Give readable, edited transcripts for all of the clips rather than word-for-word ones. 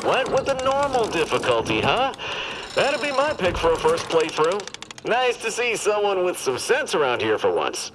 Went with the normal difficulty, huh? That'd be my pick for a first playthrough. Nice to see someone with some sense around here for once.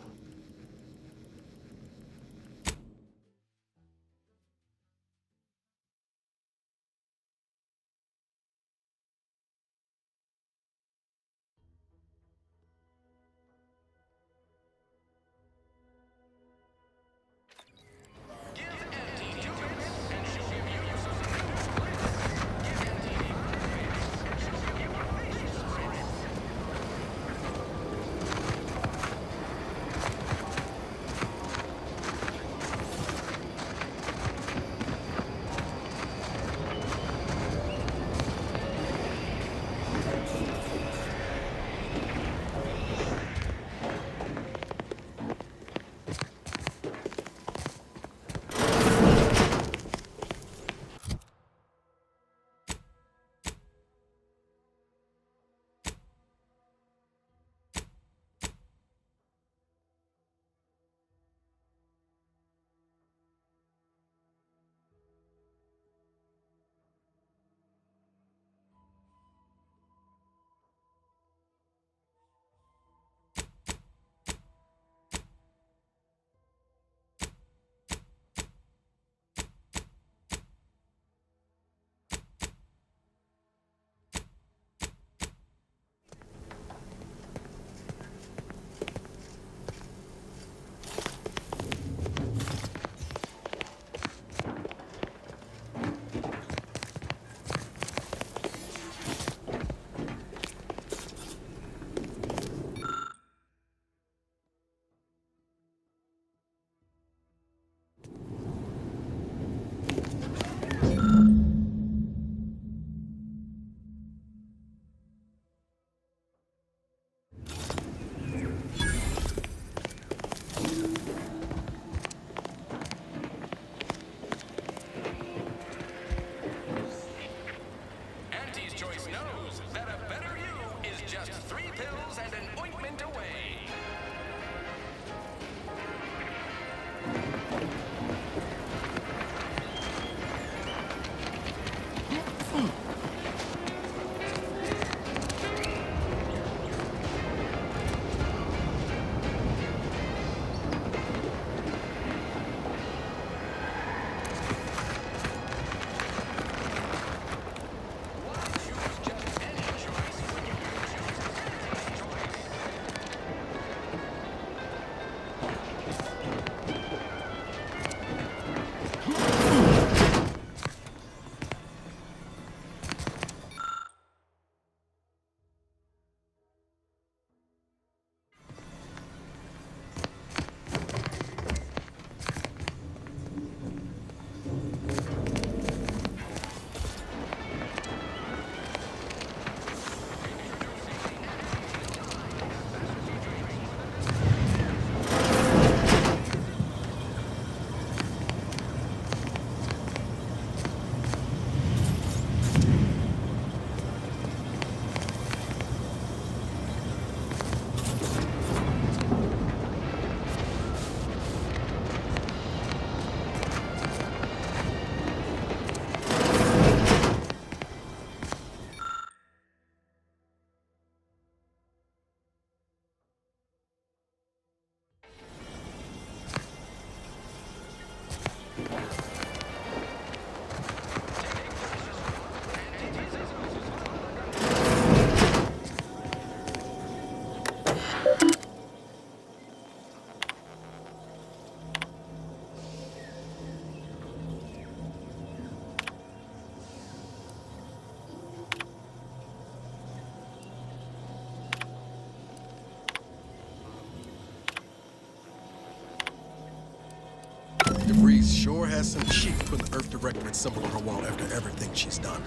DeVries sure has some cheek putting the Earth Directorate symbol on her wall after everything she's done.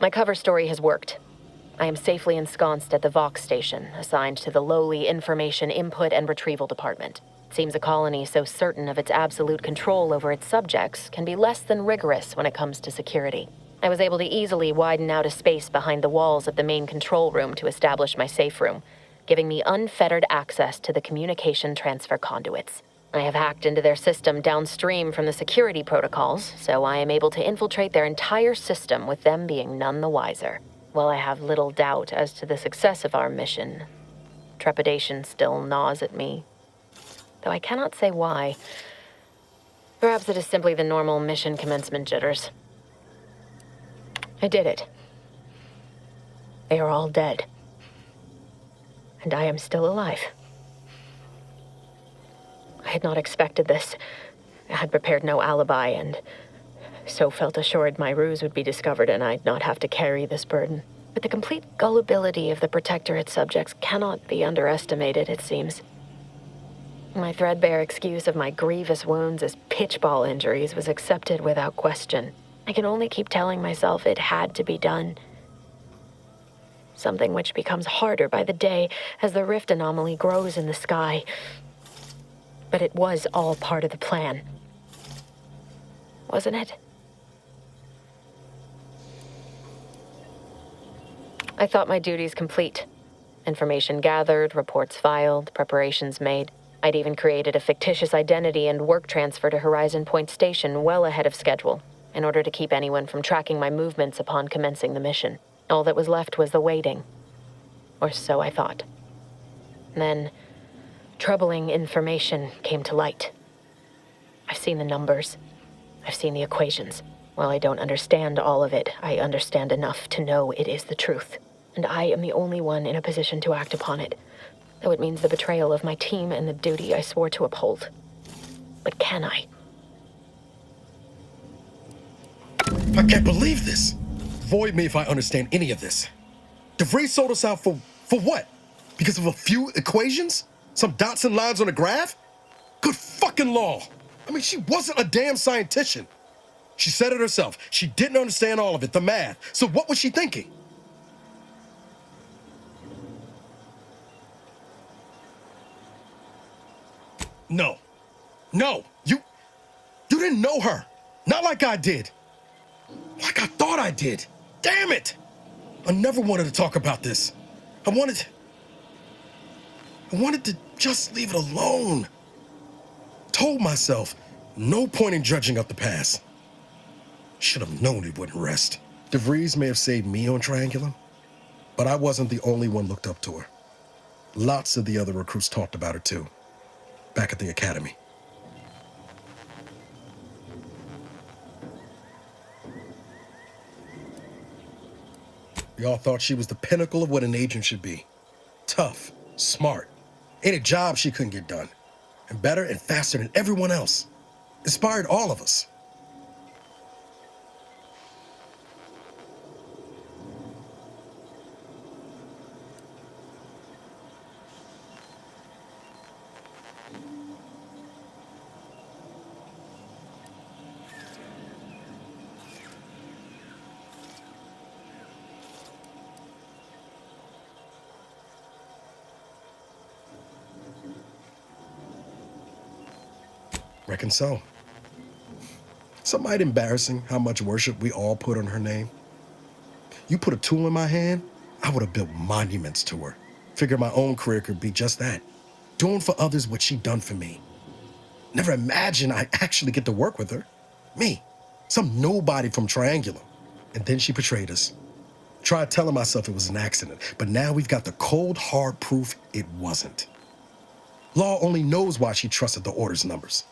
My cover story has worked. I am safely ensconced at the Vox station, assigned to the lowly Information Input and Retrieval Department. It seems a colony so certain of its absolute control over its subjects can be less than rigorous when it comes to security. I was able to easily widen out a space behind the walls of the main control room to establish my safe room, giving me unfettered access to the communication transfer conduits. I have hacked into their system downstream from the security protocols, so I am able to infiltrate their entire system with them being none the wiser. While I have little doubt as to the success of our mission, trepidation still gnaws at me, though I cannot say why. Perhaps it is simply the normal mission commencement jitters. I did it. They are all dead. And I am still alive. I had not expected this. I had prepared no alibi, and so felt assured my ruse would be discovered and I'd not have to carry this burden. But the complete gullibility of the Protectorate subjects cannot be underestimated, it seems. My threadbare excuse of my grievous wounds as pitchball injuries was accepted without question. I can only keep telling myself it had to be done. Something which becomes harder by the day as the rift anomaly grows in the sky. But it was all part of the plan. Wasn't it? I thought my duties complete. Information gathered, reports filed, preparations made. I'd even created a fictitious identity and work transfer to Horizon Point Station well ahead of schedule, in order to keep anyone from tracking my movements upon commencing the mission. All that was left was the waiting. Or so I thought. Then, troubling information came to light. I've seen the numbers. I've seen the equations. While I don't understand all of it, I understand enough to know it is the truth. And I am the only one in a position to act upon it, though it means the betrayal of my team and the duty I swore to uphold. But can I? I can't believe this. Void me if I understand any of this. DeVries sold us out for what? Because of a few equations? Some dots and lines on a graph? Good fucking law. I mean, she wasn't a damn scientist. She said it herself. She didn't understand all of it, the math. So what was she thinking? No. You didn't know her. Not like I did. Like I thought I did. Damn it! I never wanted to talk about this. I wanted to just leave it alone. Told myself, no point in dredging up the past. Should have known it wouldn't rest. DeVries may have saved me on Triangulum, but I wasn't the only one looked up to her. Lots of the other recruits talked about her too, back at the academy. We all thought she was the pinnacle of what an agent should be. Tough, smart, ain't a job she couldn't get done. And better and faster than everyone else. Inspired all of us. Reckon so. Some might embarrassing how much worship we all put on her name. You put a tool in my hand, I would have built monuments to her. Figured my own career could be just that. Doing for others what she done for me. Never imagined I'd actually get to work with her. Me, some nobody from Triangulum. And then she betrayed us. Tried telling myself it was an accident, but now we've got the cold, hard proof it wasn't. Law only knows why she trusted the Order's numbers.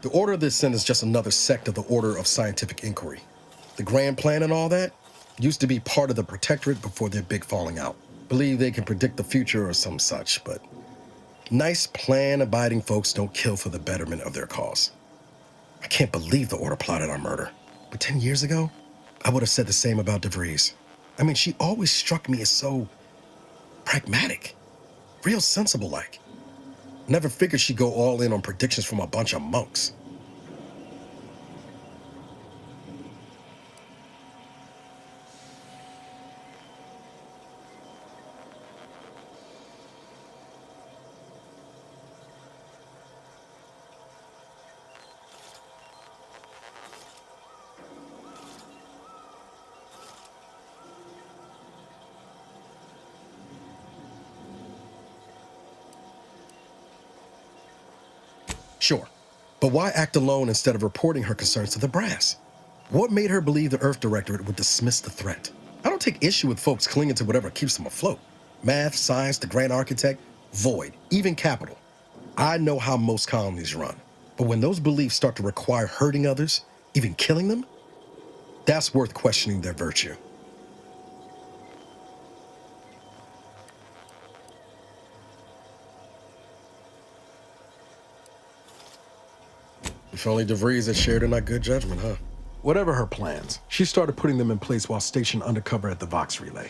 The Order of the Ascent is just another sect of the Order of Scientific Inquiry. The Grand Plan and all that used to be part of the Protectorate before their big falling out. Believe they can predict the future or some such, but nice plan-abiding folks don't kill for the betterment of their cause. I can't believe the Order plotted our murder. But 10 years ago, I would have said the same about DeVries. I mean, she always struck me as so pragmatic, real sensible-like. Never figured she'd go all in on predictions from a bunch of monks. Sure, but why act alone instead of reporting her concerns to the brass? What made her believe the Earth Directorate would dismiss the threat? I don't take issue with folks clinging to whatever keeps them afloat. Math, science, the Grand Architect, Void, even Capital. I know how most colonies run. But when those beliefs start to require hurting others, even killing them, that's worth questioning their virtue. If only DeVries had shared in our good judgment, huh? Whatever her plans, she started putting them in place while stationed undercover at the Vox Relay.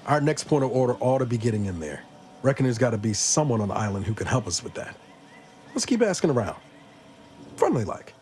Our next point of order ought to be getting in there. Reckon there's got to be someone on the island who can help us with that. Let's keep asking around. Friendly like.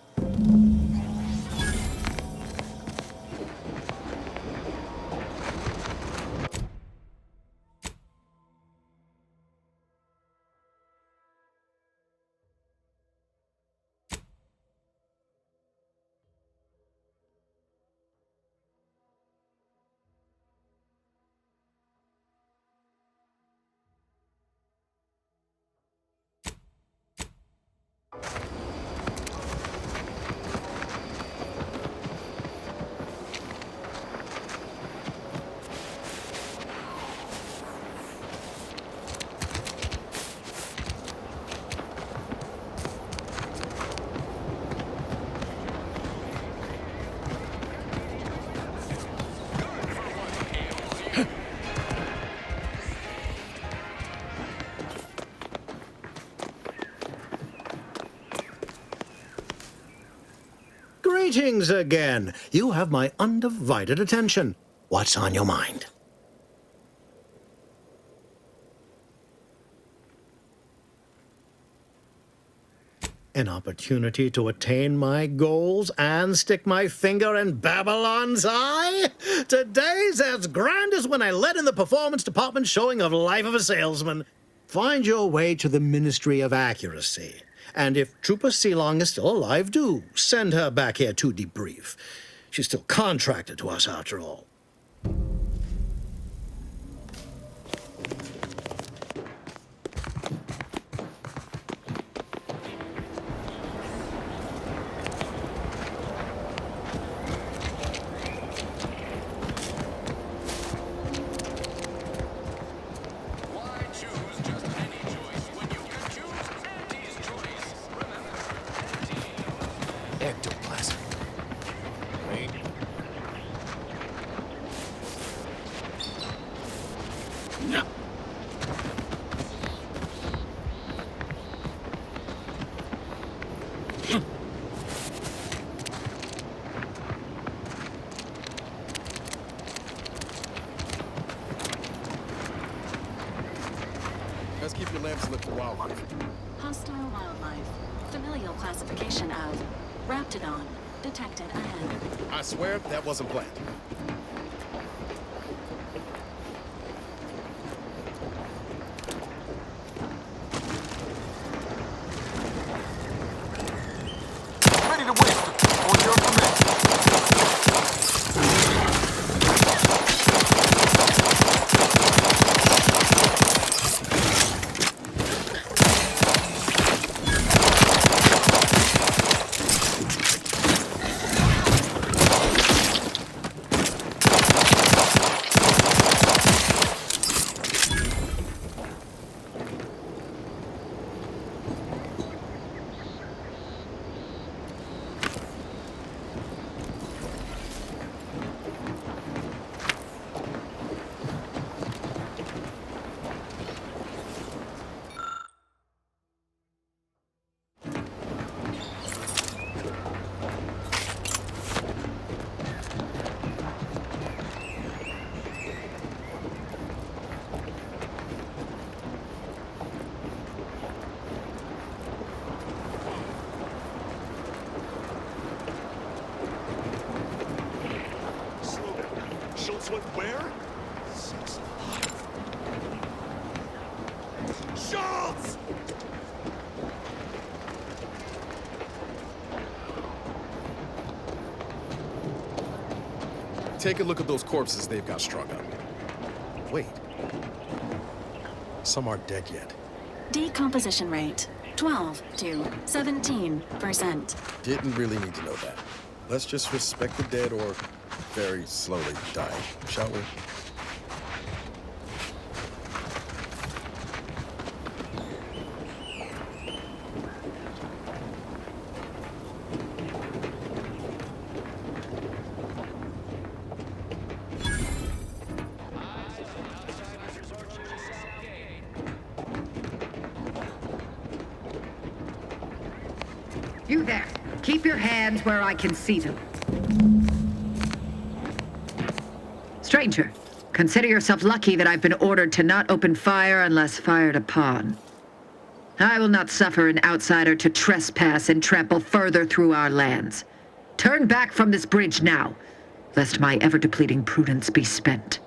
Greetings again. You have my undivided attention. What's on your mind? An opportunity to attain my goals and stick my finger in Babylon's eye? Today's as grand as when I led in the performance department showing of Life of a Salesman. Find your way to the Ministry of Accuracy. And if Trooper Sealong is still alive, do send her back here to debrief. She's still contracted to us after all. Ectoplasm. Wait. No. Let's keep your lamps lit for wildlife. Hostile wildlife. Familial classification of Raptidon. Detected ahead. I swear that wasn't planned. Ready to waste on your command. Schultz went where? Schultz! Take a look at those corpses they've got strung up. Wait. Some aren't dead yet. Decomposition rate 12 to 17%. Didn't really need to know that. Let's just respect the dead or very slowly dying, shall we? You there. Keep your hands where I can see them. Stranger, consider yourself lucky that I've been ordered to not open fire unless fired upon. I will not suffer an outsider to trespass and trample further through our lands. Turn back from this bridge now, lest my ever-depleting prudence be spent.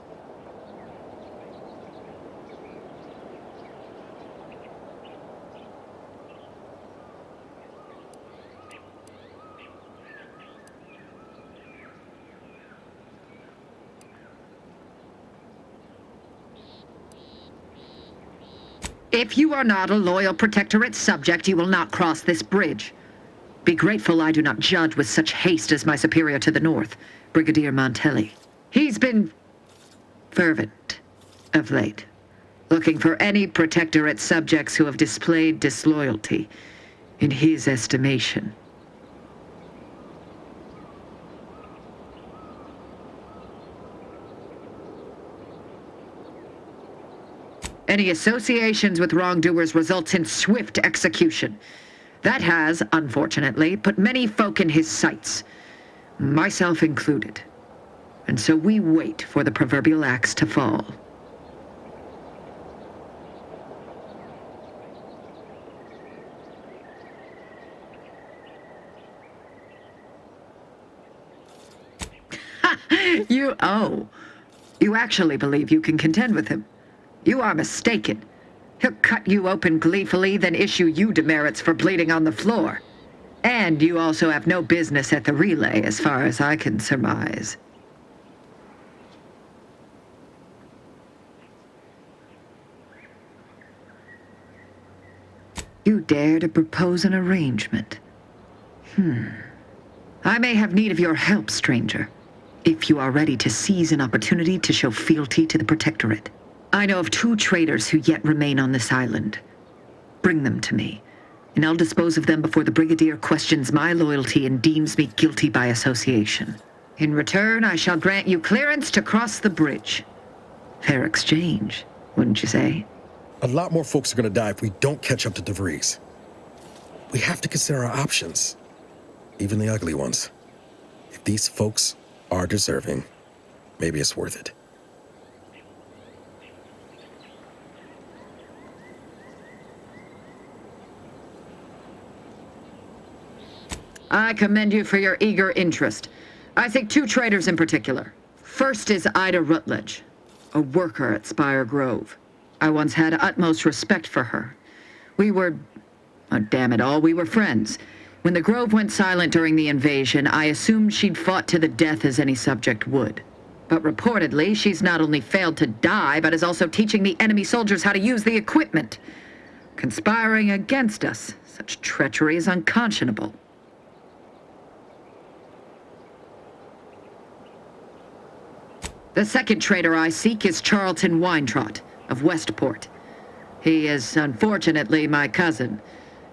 If you are not a loyal Protectorate subject, you will not cross this bridge. Be grateful I do not judge with such haste as my superior to the north, Brigadier Montelli. He's been fervent of late, looking for any Protectorate subjects who have displayed disloyalty in his estimation. Any associations with wrongdoers results in swift execution. That has, unfortunately, put many folk in his sights, myself included. And so we wait for the proverbial axe to fall. You actually believe you can contend with him? You are mistaken. He'll cut you open gleefully, then issue you demerits for bleeding on the floor. And you also have no business at the relay, as far as I can surmise. You dare to propose an arrangement? I may have need of your help, stranger, if you are ready to seize an opportunity to show fealty to the Protectorate. I know of 2 traitors who yet remain on this island. Bring them to me, and I'll dispose of them before the Brigadier questions my loyalty and deems me guilty by association. In return, I shall grant you clearance to cross the bridge. Fair exchange, wouldn't you say? A lot more folks are gonna die if we don't catch up to DeVries. We have to consider our options, even the ugly ones. If these folks are deserving, maybe it's worth it. I commend you for your eager interest. I think 2 traitors in particular. First is Ida Rutledge, a worker at Spire Grove. I once had utmost respect for her. We were, oh, damn it all, we were friends. When the Grove went silent during the invasion, I assumed she'd fought to the death as any subject would. But reportedly, she's not only failed to die, but is also teaching the enemy soldiers how to use the equipment. Conspiring against us. Such treachery is unconscionable. The second traitor I seek is Charlton Weintraut of Westport. He is, unfortunately, my cousin,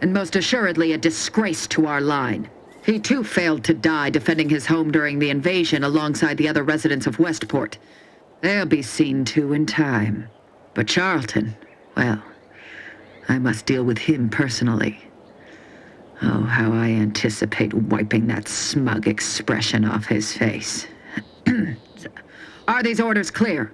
and most assuredly a disgrace to our line. He too failed to die defending his home during the invasion alongside the other residents of Westport. They'll be seen to in time. But Charlton, well, I must deal with him personally. Oh, how I anticipate wiping that smug expression off his face. Are these orders clear?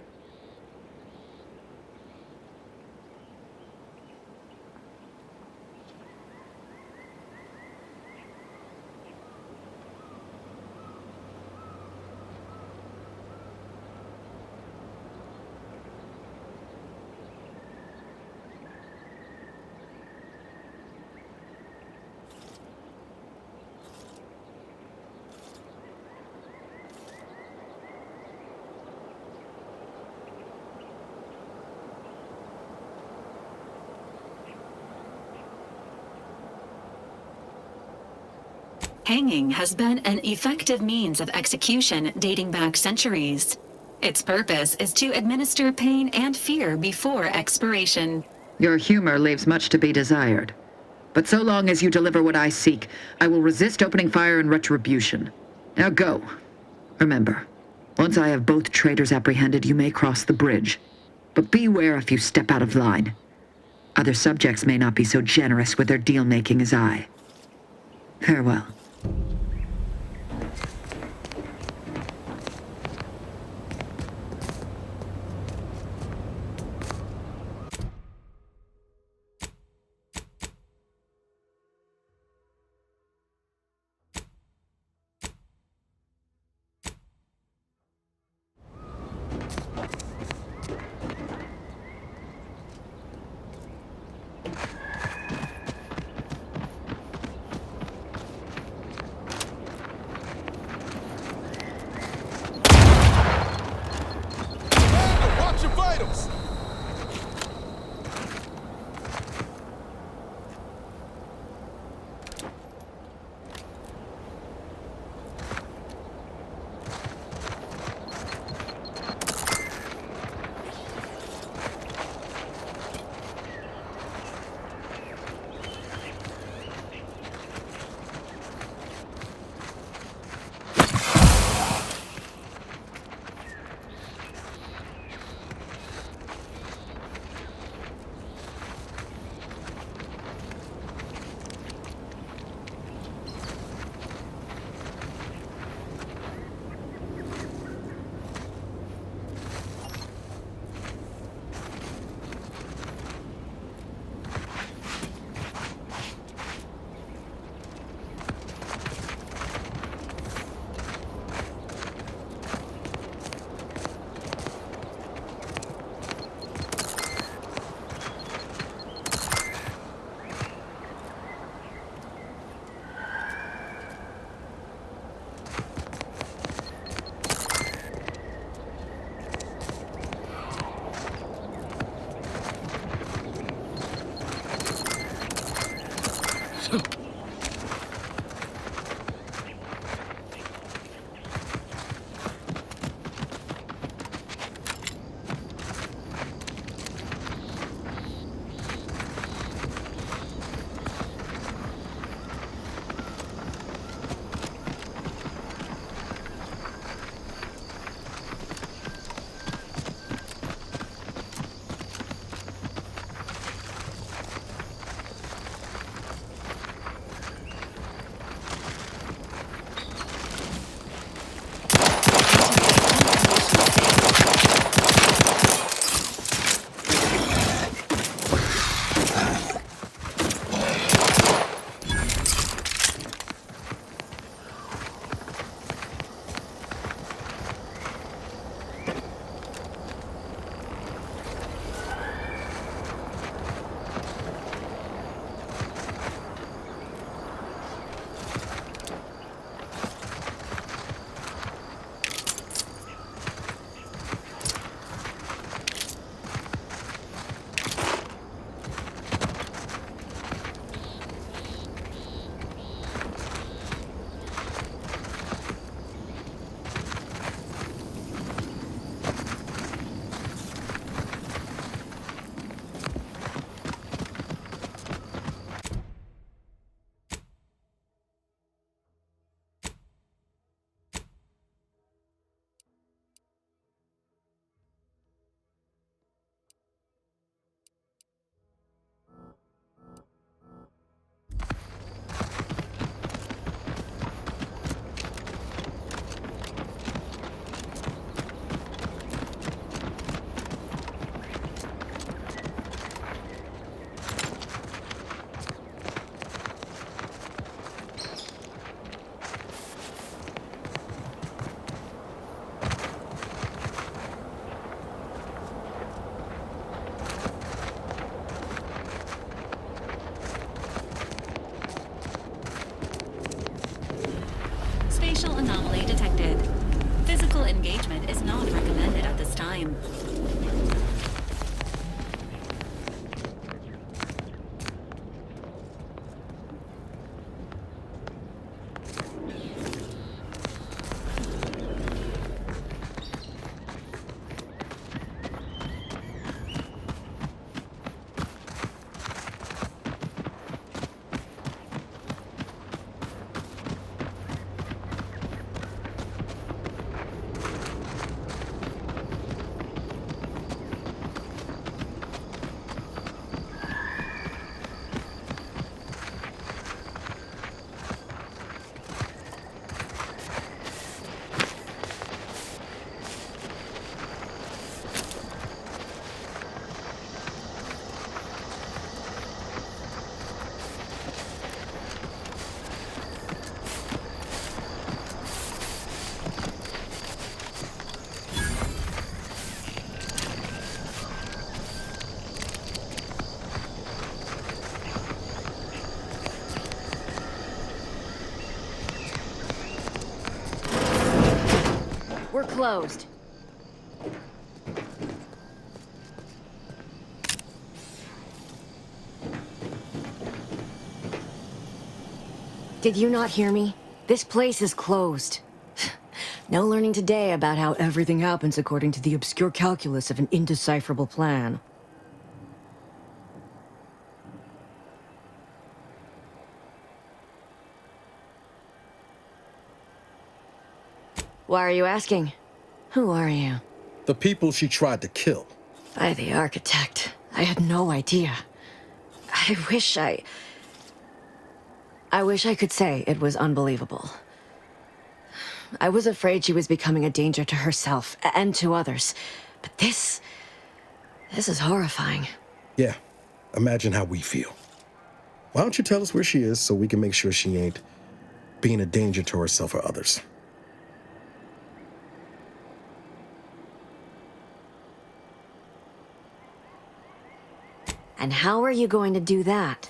hanging has been an effective means of execution dating back centuries. Its purpose is to administer pain and fear before expiration. Your humor leaves much to be desired. But so long as you deliver what I seek, I will resist opening fire in retribution. Now go. Remember, once I have both traitors apprehended, you may cross the bridge. But beware if you step out of line. Other subjects may not be so generous with their deal-making as I. Farewell. Watch your vitals! Spatial anomaly detected. Physical engagement is not recommended at this time. closed. Did you not hear me? This place is closed. No learning today about how everything happens according to the obscure calculus of an indecipherable plan. Why are you asking? Who are you? The people she tried to kill. By the architect. I had no idea. I wish I could say it was unbelievable. I was afraid she was becoming a danger to herself and to others. But this is horrifying. Yeah, imagine how we feel. Why don't you tell us where she is so we can make sure she ain't being a danger to herself or others? And how are you going to do that?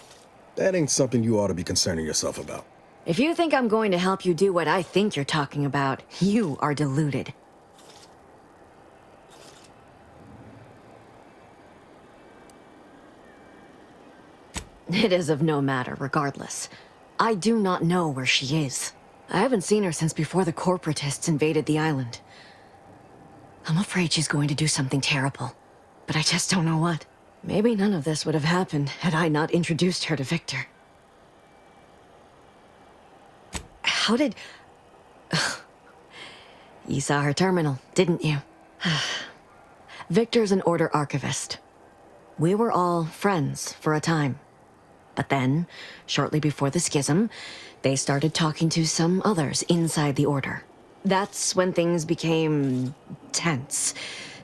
That ain't something you ought to be concerning yourself about. If you think I'm going to help you do what I think you're talking about, you are deluded. It is of no matter, regardless. I do not know where she is. I haven't seen her since before the corporatists invaded the island. I'm afraid she's going to do something terrible, but I just don't know what. Maybe none of this would have happened had I not introduced her to Victor. How did... You saw her terminal, didn't you? Victor's an Order archivist. We were all friends for a time. But then, shortly before the schism, they started talking to some others inside the Order. That's when things became tense.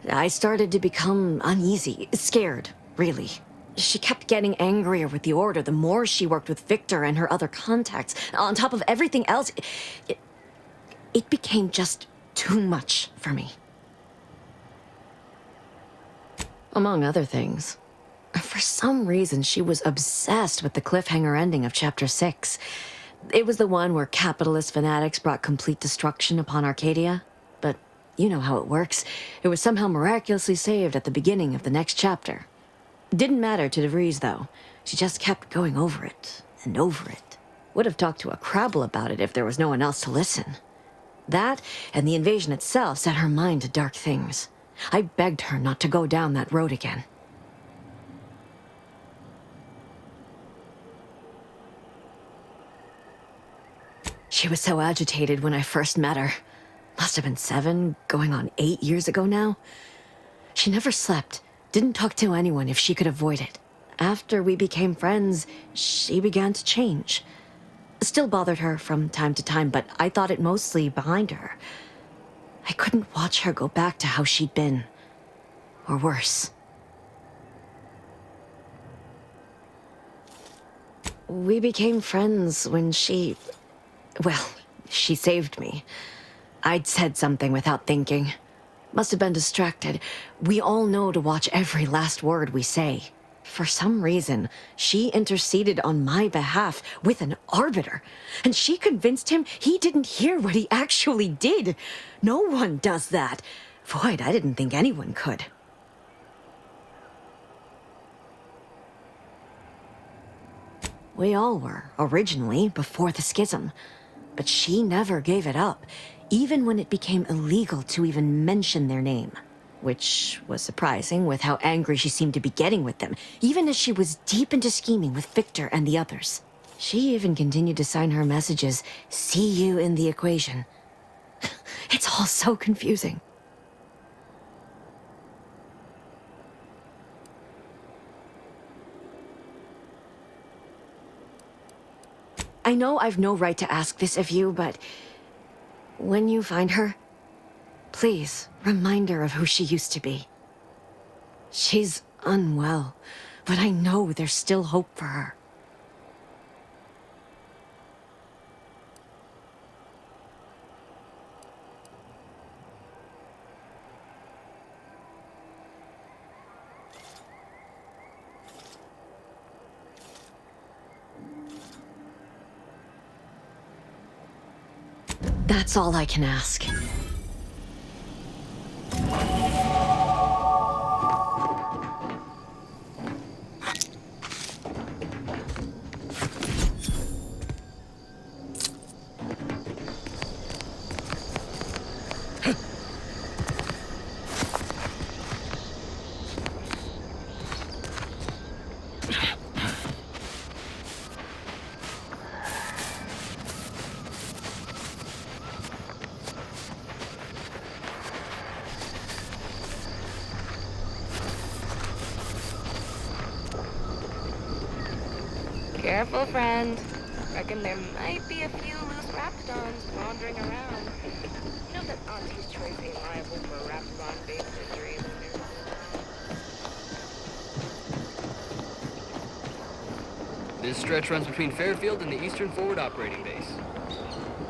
I started to become uneasy, scared, really. She kept getting angrier with the Order the more she worked with Victor and her other contacts. On top of everything else, it became just too much for me. Among other things, for some reason she was obsessed with the cliffhanger ending of Chapter 6. It was the one where capitalist fanatics brought complete destruction upon Arcadia. But you know how it works. It was somehow miraculously saved at the beginning of the next chapter. Didn't matter to DeVries, though. She just kept going over it and over it. Would have talked to a Crabble about it if there was no one else to listen. That and the invasion itself set her mind to dark things. I begged her not to go down that road again. She was so agitated when I first met her. Must have been 7, going on 8 years ago now. She never slept, didn't talk to anyone if she could avoid it. After we became friends, she began to change. Still bothered her from time to time, but I thought it mostly behind her. I couldn't watch her go back to how she'd been. Or worse. We became friends when she... Well, she saved me. I'd said something without thinking. Must have been distracted. We all know to watch every last word we say. For some reason, she interceded on my behalf with an arbiter. And she convinced him he didn't hear what he actually did. No one does that. Void, I didn't think anyone could. We all were, originally, before the schism. But she never gave it up, even when it became illegal to even mention their name. Which was surprising with how angry she seemed to be getting with them, even as she was deep into scheming with Victor and the others. She even continued to sign her messages, "See you in the equation." It's all so confusing. I know I've no right to ask this of you, but when you find her, please remind her of who she used to be. She's unwell, but I know there's still hope for her. That's all I can ask. Careful, friend. Reckon there might be a few loose raptidons wandering around. You know that Auntie's choice ain't liable for raptidon-based injuries when there's... This stretch runs between Fairfield and the Eastern Forward Operating Base.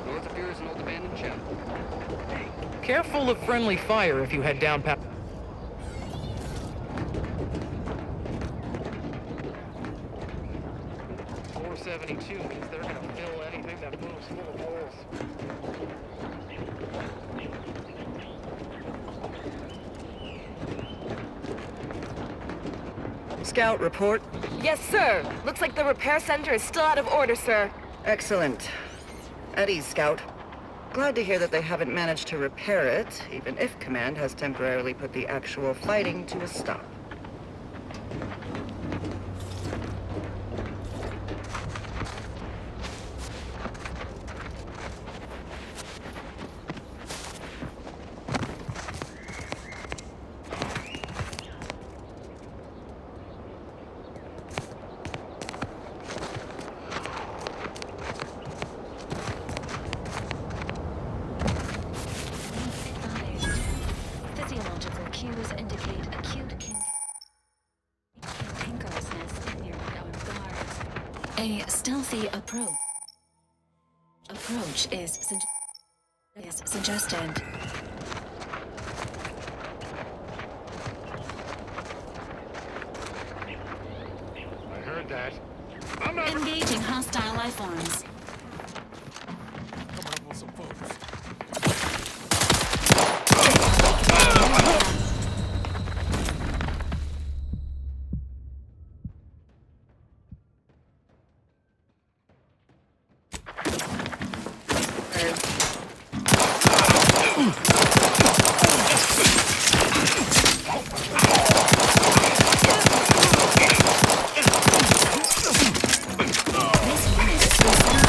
North of here is an old abandoned chapel. Careful of friendly fire if you head down past... 472 means they're gonna fill anything that moves full of holes. Scout, report. Yes, sir. Looks like the repair center is still out of order, sir. Excellent. At ease, Scout. Glad to hear that they haven't managed to repair it, even if Command has temporarily put the actual fighting to a stop. Physiological cues indicate acute cankerousness in nearby armed guards. A stealthy approach is suggested. I heard that. Engaging hostile life forms. Come on, want some photos. This unit is suicidal.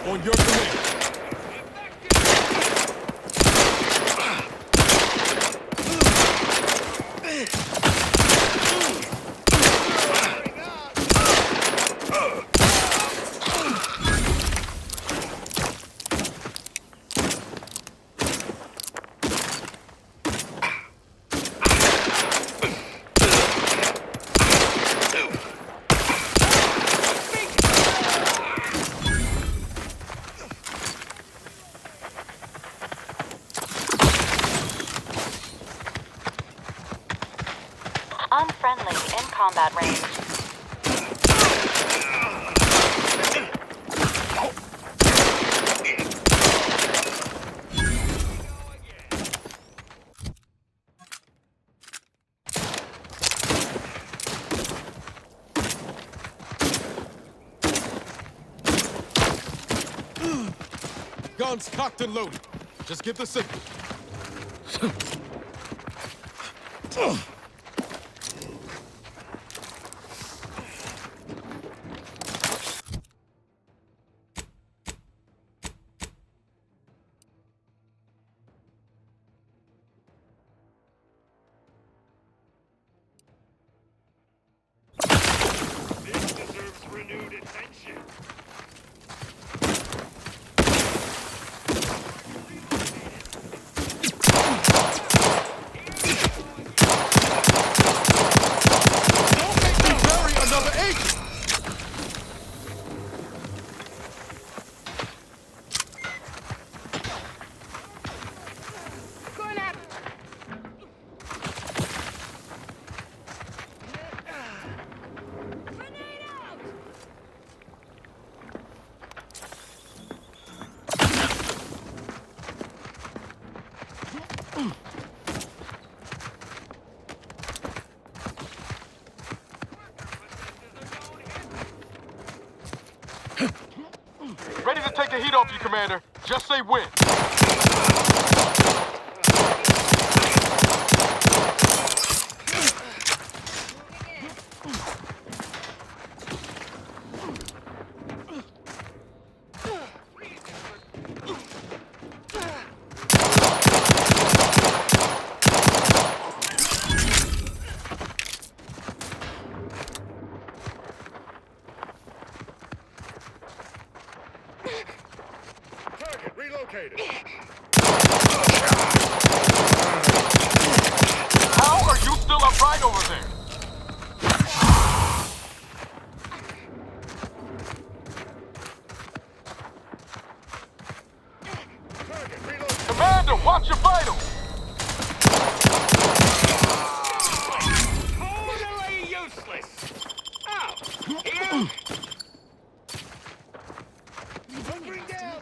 On your command. Unfriendly in combat range. Guns cocked and loaded. Just give the signal. This deserves renewed attention. Ready to take the heat off you, Commander. Just say when. Target relocated. How are you still upright over there? Commander, watch your vitals! Totally useless. Oh, here. Bring down.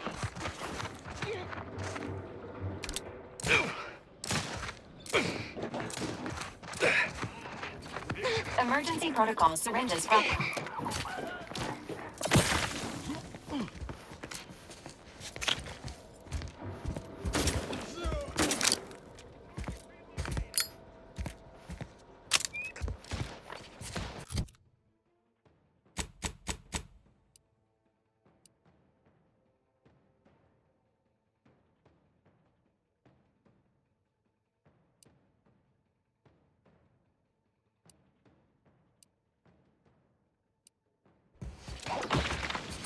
Emergency protocol syringes from.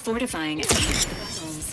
Fortifying vessels.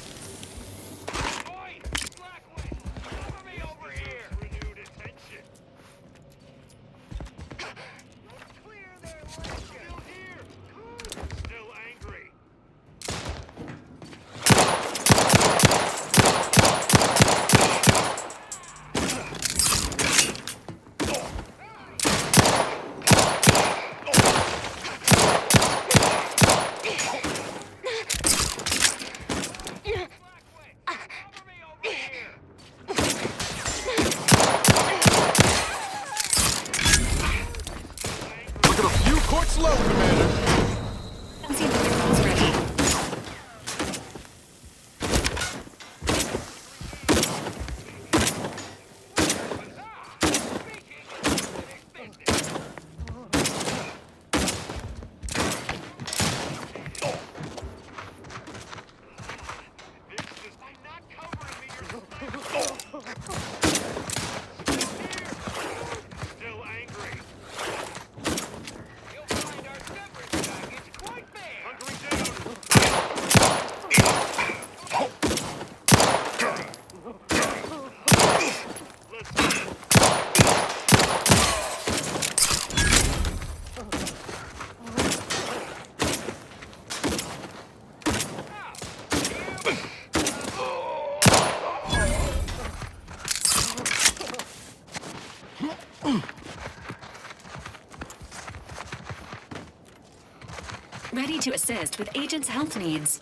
ready to assist with agents' health needs.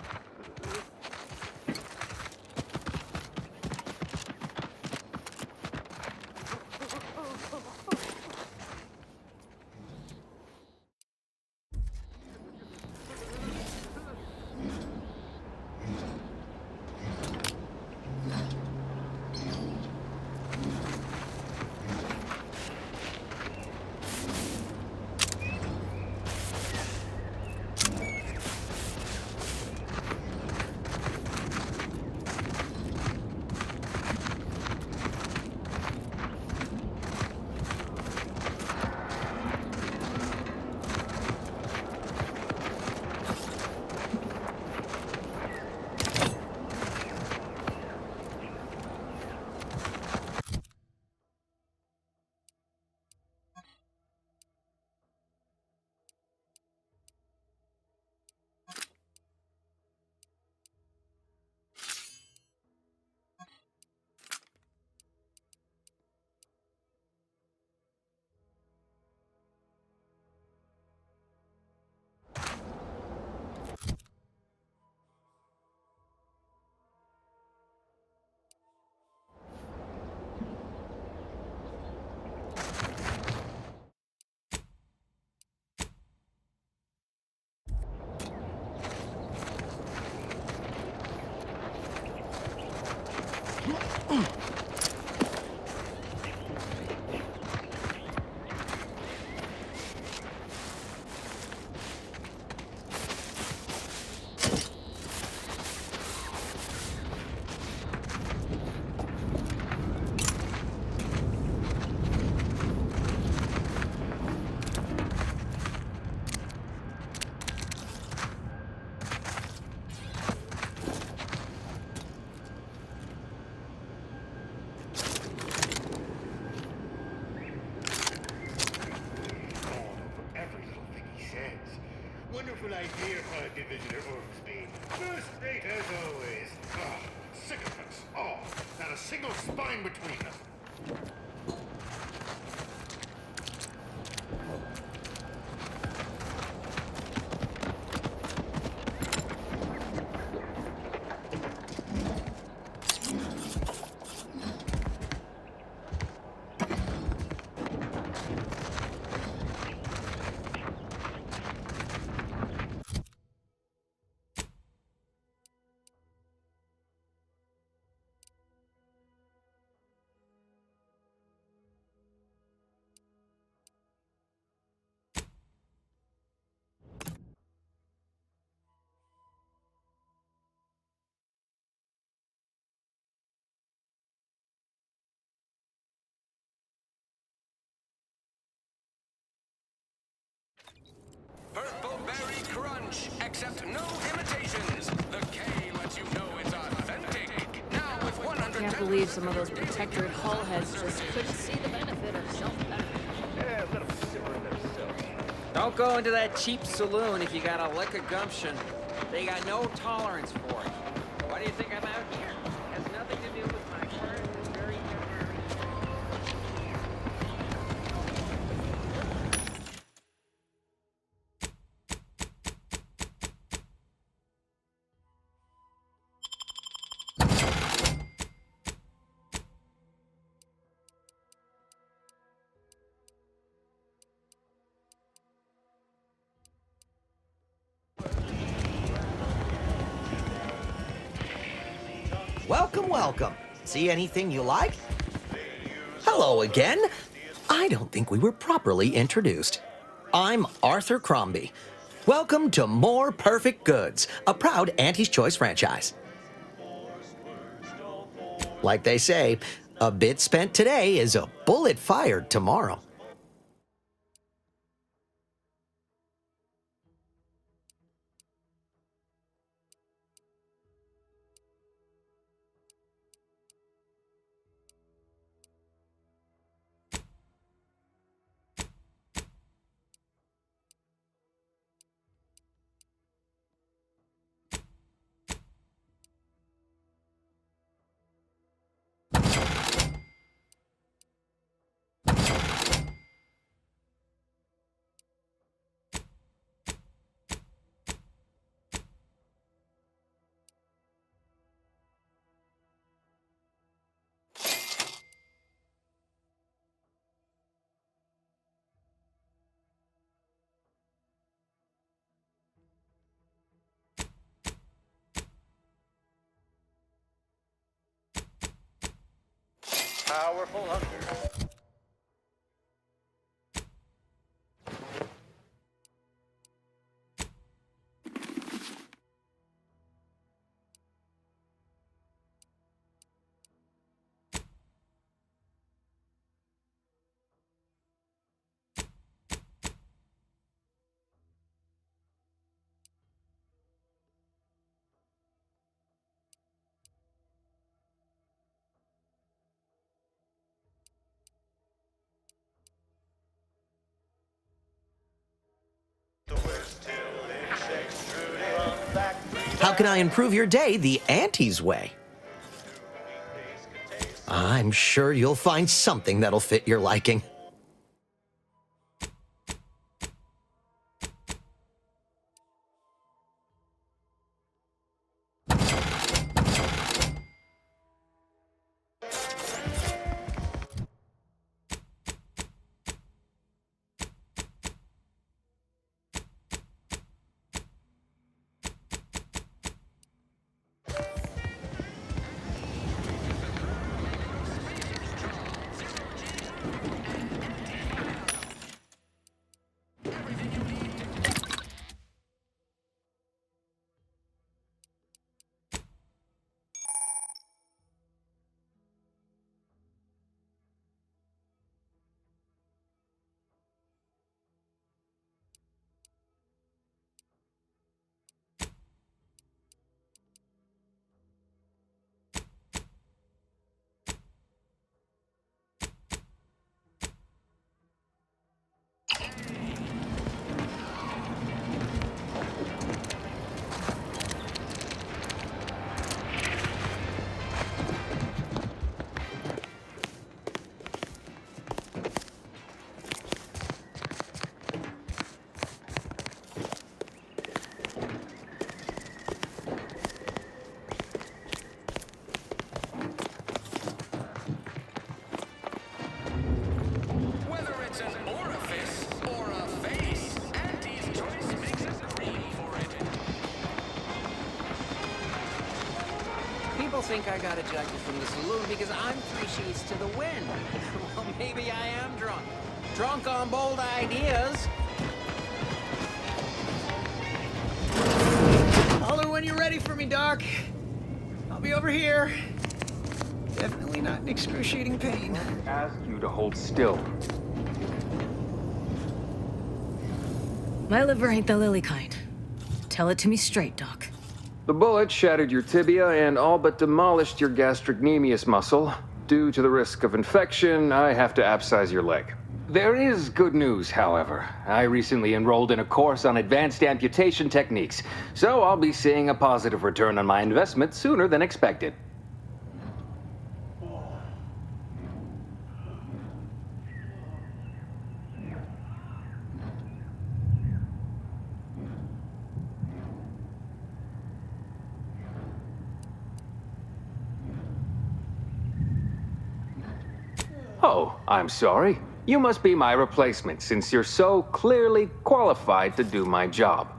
Every little thing he says. Wonderful idea, Private Visitor Ormsby. First rate as always. Ah, sycophants all. Not a single spine between them. Purple Berry Crunch. Accept no imitations. The K lets you know it's authentic. Now with 100. Can't believe some of those protectorate hull heads just couldn't see the benefit of self-back. Yeah, let him simmer in themselves. Don't go into that cheap saloon if you got a lick of gumption. They got no tolerance for it. Why do you think I'm out here? Has nothing to do with my work. It's very temporary. Welcome, welcome. See anything you like? Hello again. I don't think we were properly introduced. I'm Arthur Crombie. Welcome to More Perfect Goods, a proud Auntie's Choice franchise. Like they say, a bit spent today is a bullet fired tomorrow. powerful hunter. How can I improve your day the Auntie's way? I'm sure you'll find something that'll fit your liking. Whether it's an orifice or a face, Auntie's choice makes a cream for it. People think I got ejected from the saloon because I'm 3 sheets to the wind. Well, maybe I am drunk. Drunk on bold ideas. Holler when you're ready for me, Doc. I'll be over here. Definitely not in excruciating pain. Ask you to hold still. My liver ain't the lily kind. Tell it to me straight, Doc. The bullet shattered your tibia and all but demolished your gastrocnemius muscle. Due to the risk of infection, I have to abscise your leg. There is good news, however. I recently enrolled in a course on advanced amputation techniques, so I'll be seeing a positive return on my investment sooner than expected. Oh, I'm sorry. You must be my replacement since you're so clearly qualified to do my job.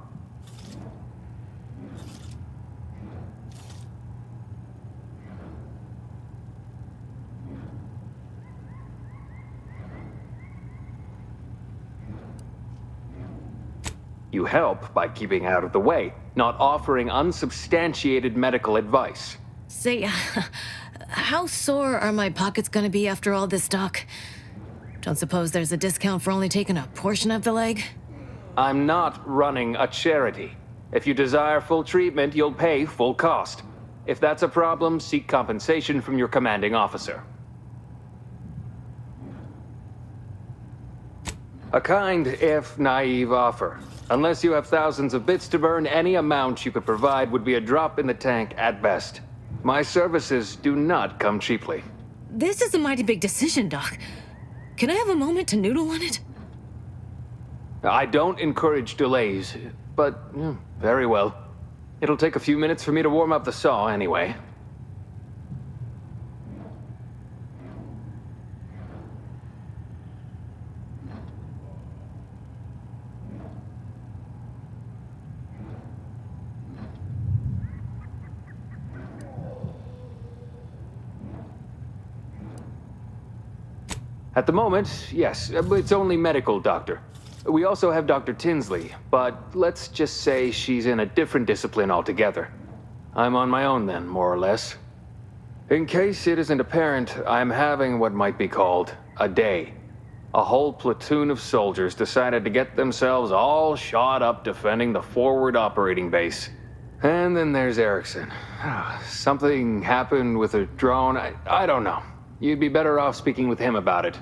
You help by keeping out of the way, not offering unsubstantiated medical advice. Say, how sore are my pockets gonna be after all this, Doc? Don't suppose there's a discount for only taking a portion of the leg? I'm not running a charity. If you desire full treatment, you'll pay full cost. If that's a problem, seek compensation from your commanding officer. A kind, if naive offer. Unless you have thousands of bits to burn, any amount you could provide would be a drop in the tank at best. My services do not come cheaply. This is a mighty big decision, Doc. Can I have a moment to noodle on it? I don't encourage delays, but very well. It'll take a few minutes for me to warm up the saw anyway. At the moment, yes, it's only medical doctor. We also have Dr. Tinsley, but let's just say she's in a different discipline altogether. I'm on my own then, more or less. In case it isn't apparent, I'm having what might be called a day. A whole platoon of soldiers decided to get themselves all shot up defending the forward operating base. And then there's Erickson. Something happened with a drone. I don't know. You'd be better off speaking with him about it.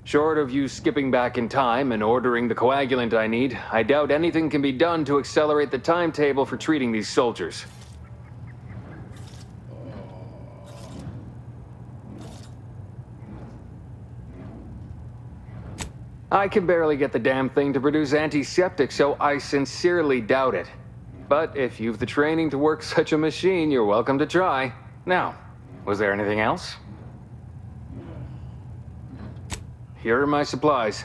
Short of you skipping back in time and ordering the coagulant I need, I doubt anything can be done to accelerate the timetable for treating these soldiers. I can barely get the damn thing to produce antiseptic, so I sincerely doubt it. But if you've the training to work such a machine, you're welcome to try. Now, was there anything else? Here are my supplies.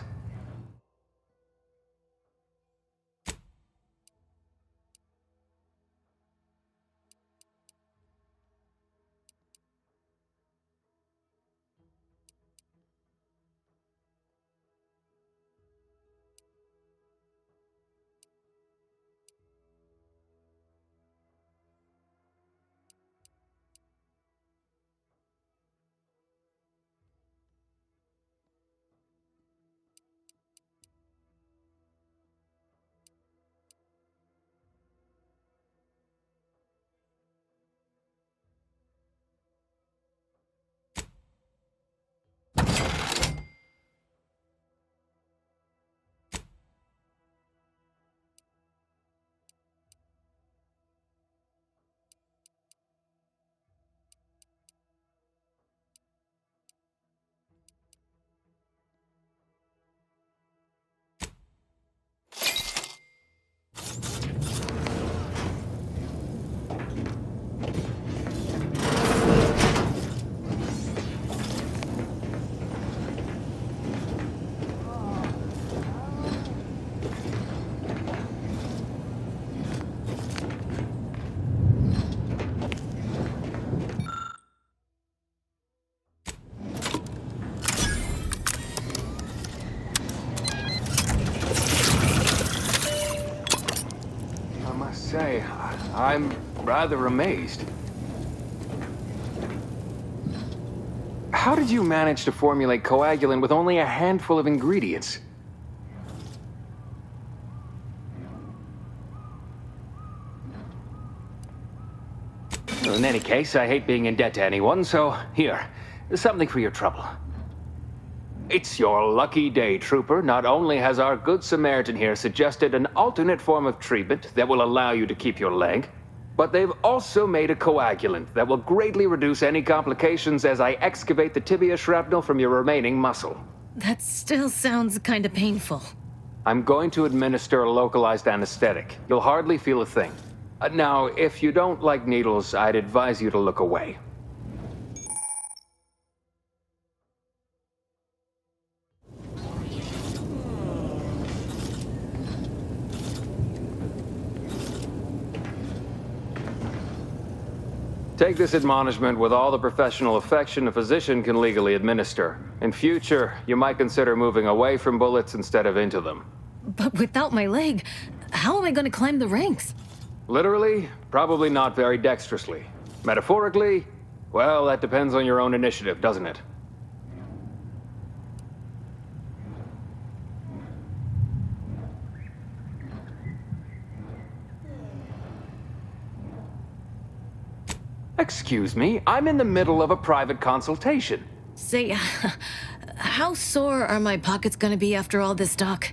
I'm rather amazed. How did you manage to formulate coagulant with only a handful of ingredients? In any case, I hate being in debt to anyone, so here, something for your trouble. It's your lucky day, Trooper. Not only has our good Samaritan here suggested an alternate form of treatment that will allow you to keep your leg, but they've also made a coagulant that will greatly reduce any complications as I excavate the tibia shrapnel from your remaining muscle. That still sounds kind of painful. I'm going to administer a localized anesthetic. You'll hardly feel a thing. Now, if you don't like needles, I'd advise you to look away. Take this admonishment with all the professional affection a physician can legally administer. In future, you might consider moving away from bullets instead of into them. But without my leg, how am I going to climb the ranks? Literally, probably not very dexterously. Metaphorically, well, that depends on your own initiative, doesn't it? Excuse me, I'm in the middle of a private consultation. Say, how sore are my pockets gonna be after all this talk?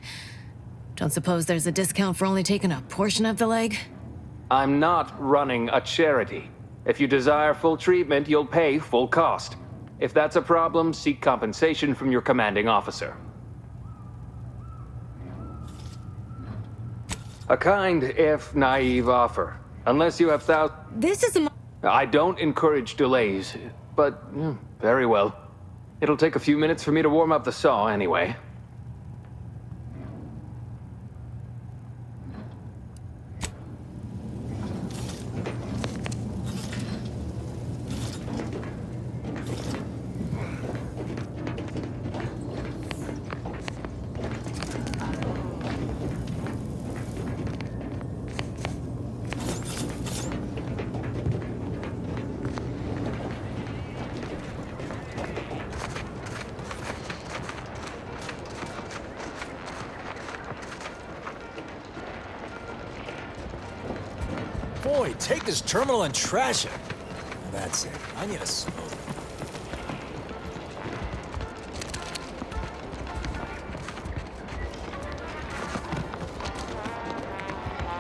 Don't suppose there's a discount for only taking a portion of the leg? I'm not running a charity. If you desire full treatment, you'll pay full cost. If that's a problem, seek compensation from your commanding officer. A kind, if naive offer. Unless you have This is I don't encourage delays, but very well. It'll take a few minutes for me to warm up the saw anyway. Boy, take this terminal and trash it. That's it. I need a smoke.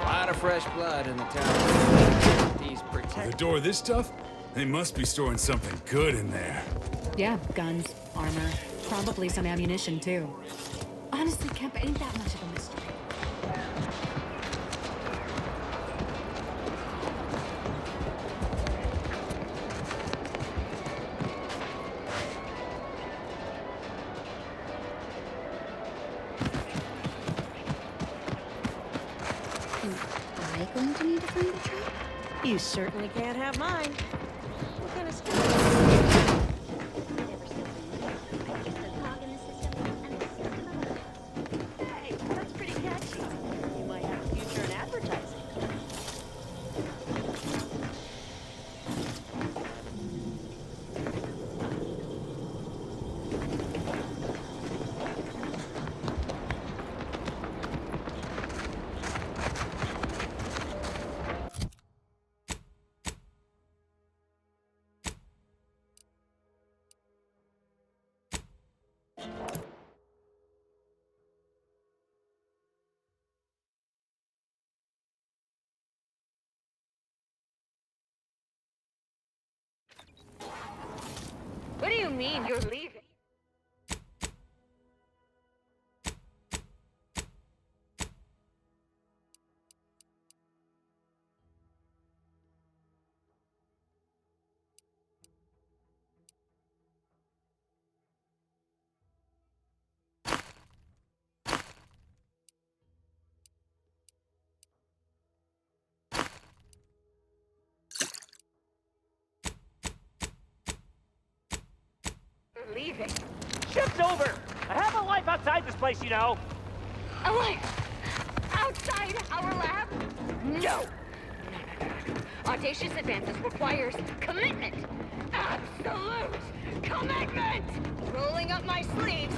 A lot of fresh blood in the town. These protect. The door of this stuff? They must be storing something good in there. Yeah, guns, armor, probably some ammunition too. Honestly, Kemp ain't that much of a mystery. Am I going to need to find the trap? You certainly can't have mine. What kind of stuff? Hey, that's pretty catchy. You might have a future in advertising. What do you mean you're leaving? You're leaving. Shift's over! I have a life outside this place, you know! A life outside our lab? No! Audacious advances requires commitment. Absolute commitment! Rolling up my sleeves.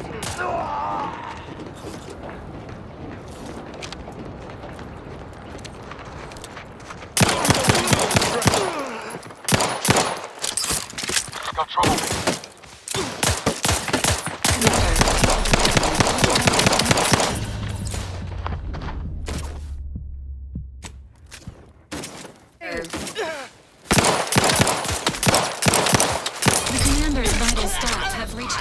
Got trouble. The commander's vital stats have reached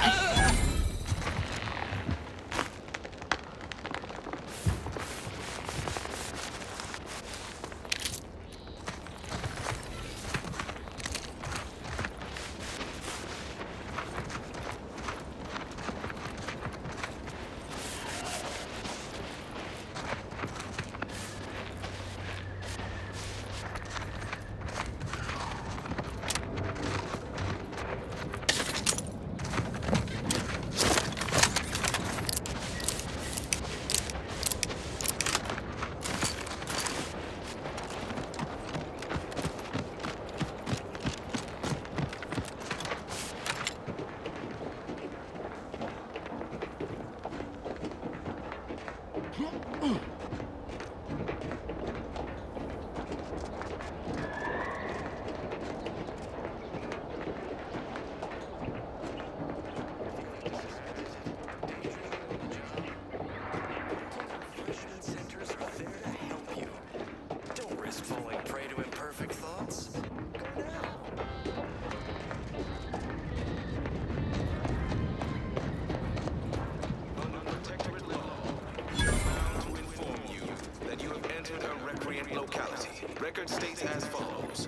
Record states as follows.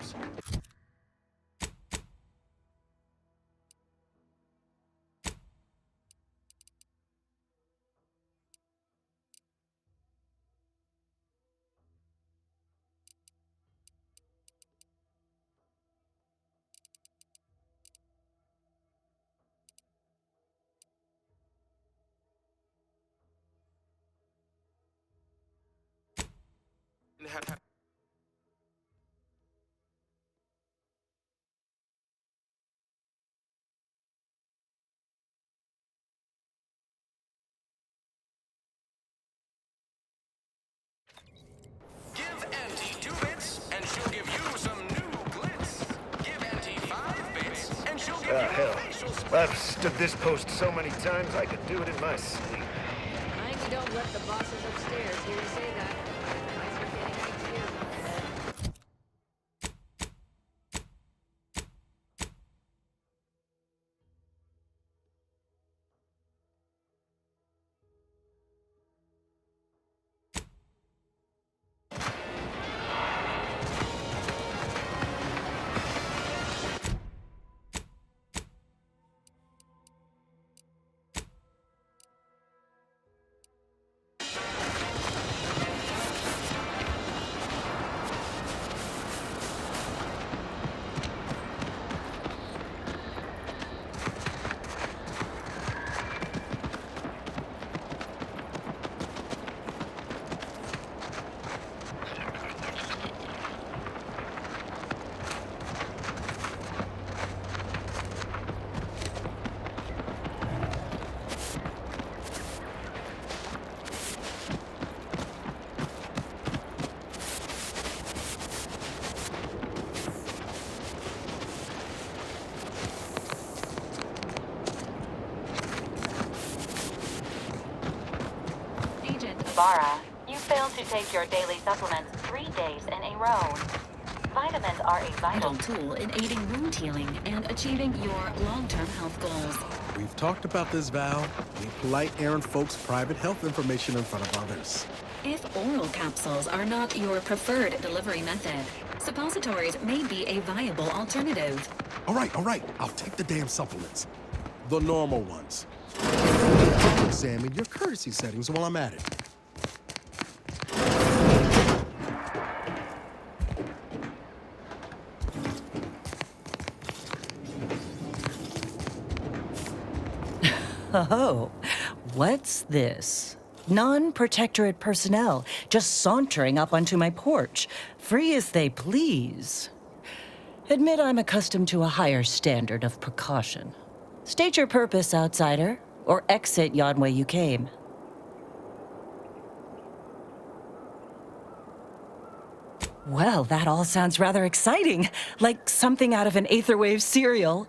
Give Auntie 2 bits, and she'll give I've stood this post so many times I could do it in my sleep. Mind you don't let the bosses upstairs hear you say that. Otherwise you're getting ideas in your head. Ibarra, you failed to take your daily supplements 3 days in a row. Vitamins are a Vital tool in aiding wound healing and achieving your long-term health goals. We've talked about this, Val. We polite errand folks' private health information in front of others. If oral capsules are not your preferred delivery method, suppositories may be a viable alternative. All right. I'll take the damn supplements. The normal ones. I'll examine your courtesy settings while I'm at it. Oh, what's this? Non-protectorate personnel just sauntering up onto my porch, free as they please. Admit I'm accustomed to a higher standard of precaution. State your purpose, outsider, or exit yon way you came. Well, that all sounds rather exciting, like something out of an Aetherwave serial,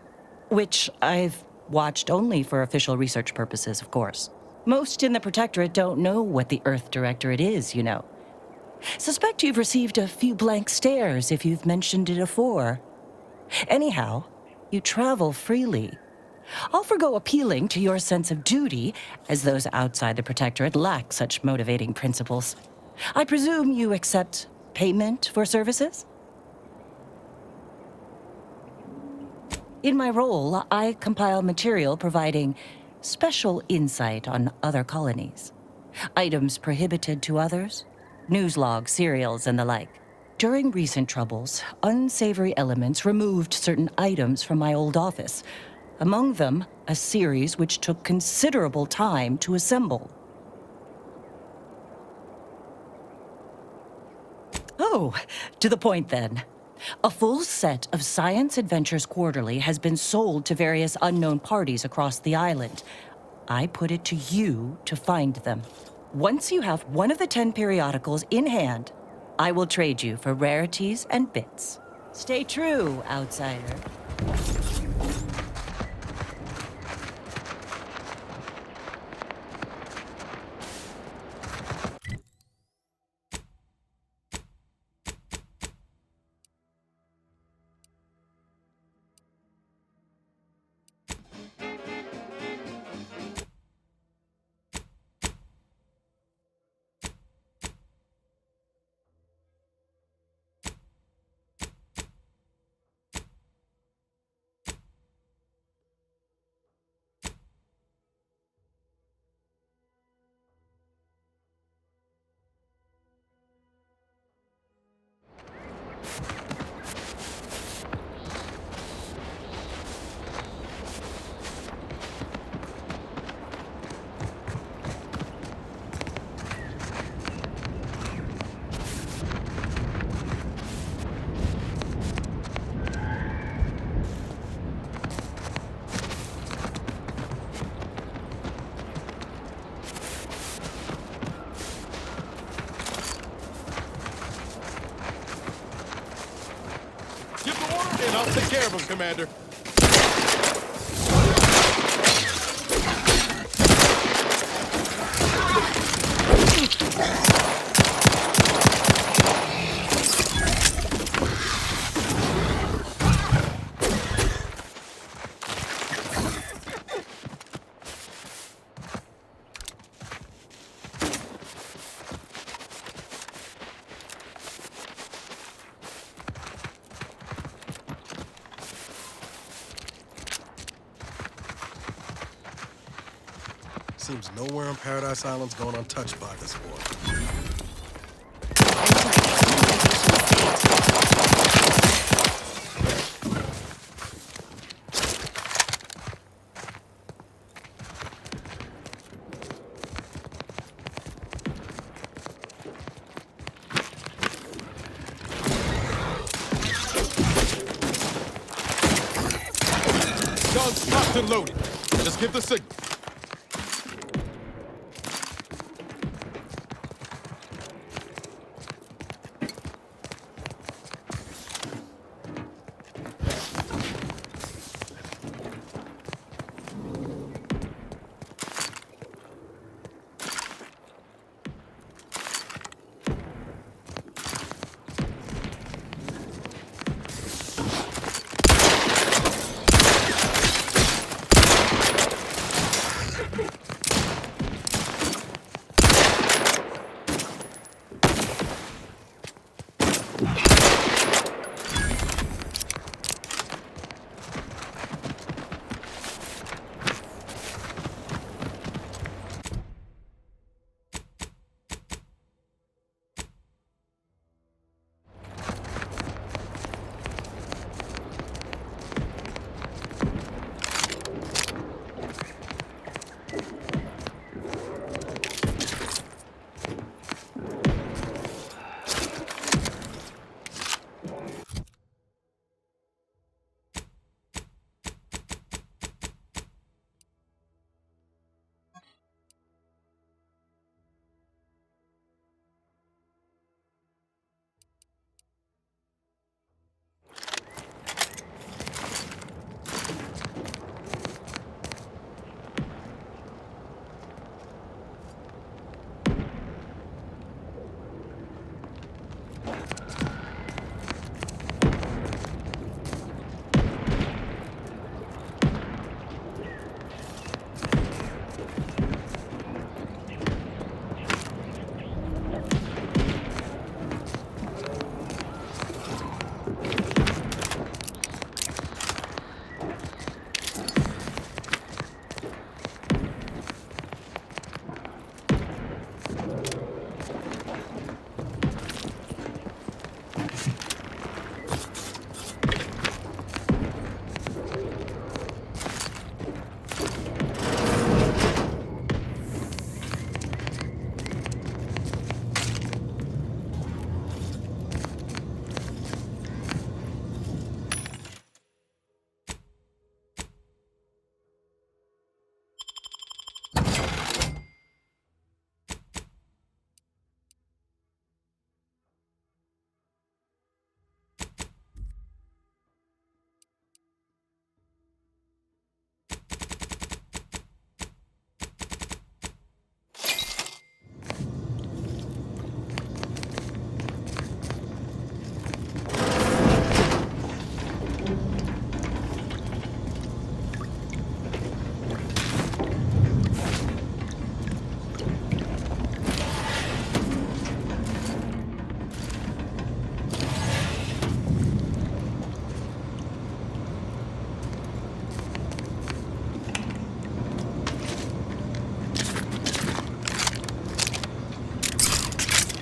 which I've watched only for official research purposes, of course. Most in the Protectorate don't know what the Earth Directorate is, you know. Suspect you've received a few blank stares if you've mentioned it afore. Anyhow, you travel freely. I'll forgo appealing to your sense of duty, as those outside the Protectorate lack such motivating principles. I presume you accept payment for services? In my role, I compile material providing special insight on other colonies. Items prohibited to others, news logs, serials, and the like. During recent troubles, unsavory elements removed certain items from my old office. Among them, a series which took considerable time to assemble. Oh, to the point then. A full set of Science Adventures Quarterly has been sold to various unknown parties across the island. I put it to you to find them. Once you have one of the 10 periodicals in hand, I will trade you for rarities and bits. Stay true, outsider. Give the order and I'll take care of him, Commander. Seems nowhere on Paradise Island's going untouched by this war. Guns cocked and loaded. Just give the signal.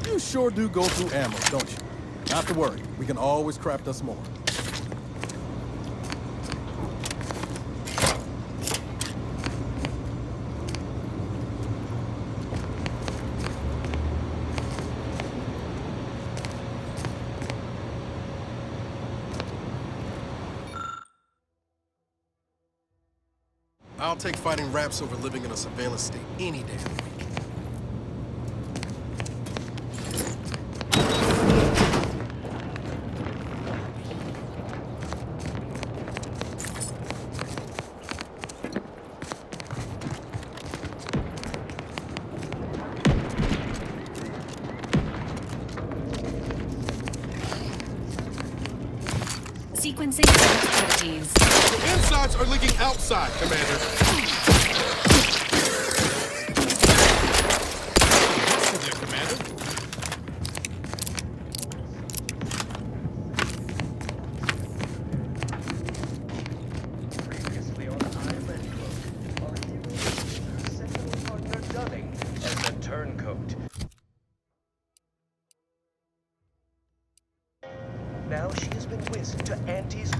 You sure do go through ammo, don't you? Not to worry, we can always craft us more. I'll take fighting raps over living in a surveillance state any day of the week. Sequencing strategies. The insides are leaking outside, Commander. giving whisk to Auntie's.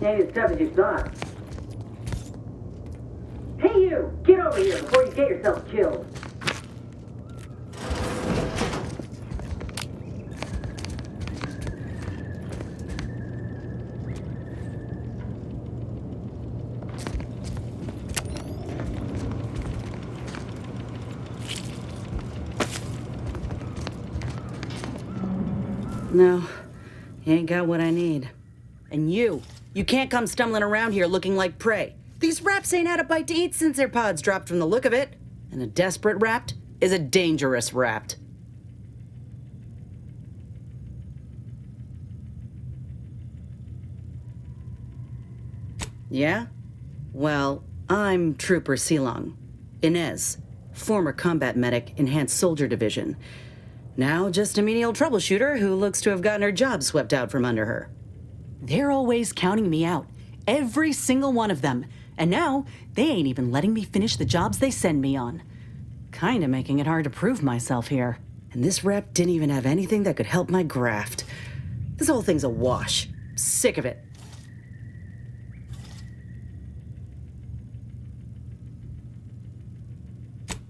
Ain't as tough as you thought. Hey you! Get over here before you get yourself killed! No, you ain't got what I need. And you can't come stumbling around here looking like prey. These raps ain't had a bite to eat since their pods dropped from the look of it. And a desperate rapt is a dangerous rapt. Yeah? Well, I'm Trooper Silong. Inez, former combat medic, Enhanced Soldier Division. Now just a menial troubleshooter who looks to have gotten her job swept out from under her. They're always counting me out. Every single one of them. And now, they ain't even letting me finish the jobs they send me on. Kinda making it hard to prove myself here. And this rep didn't even have anything that could help my graft. This whole thing's a wash. Sick of it.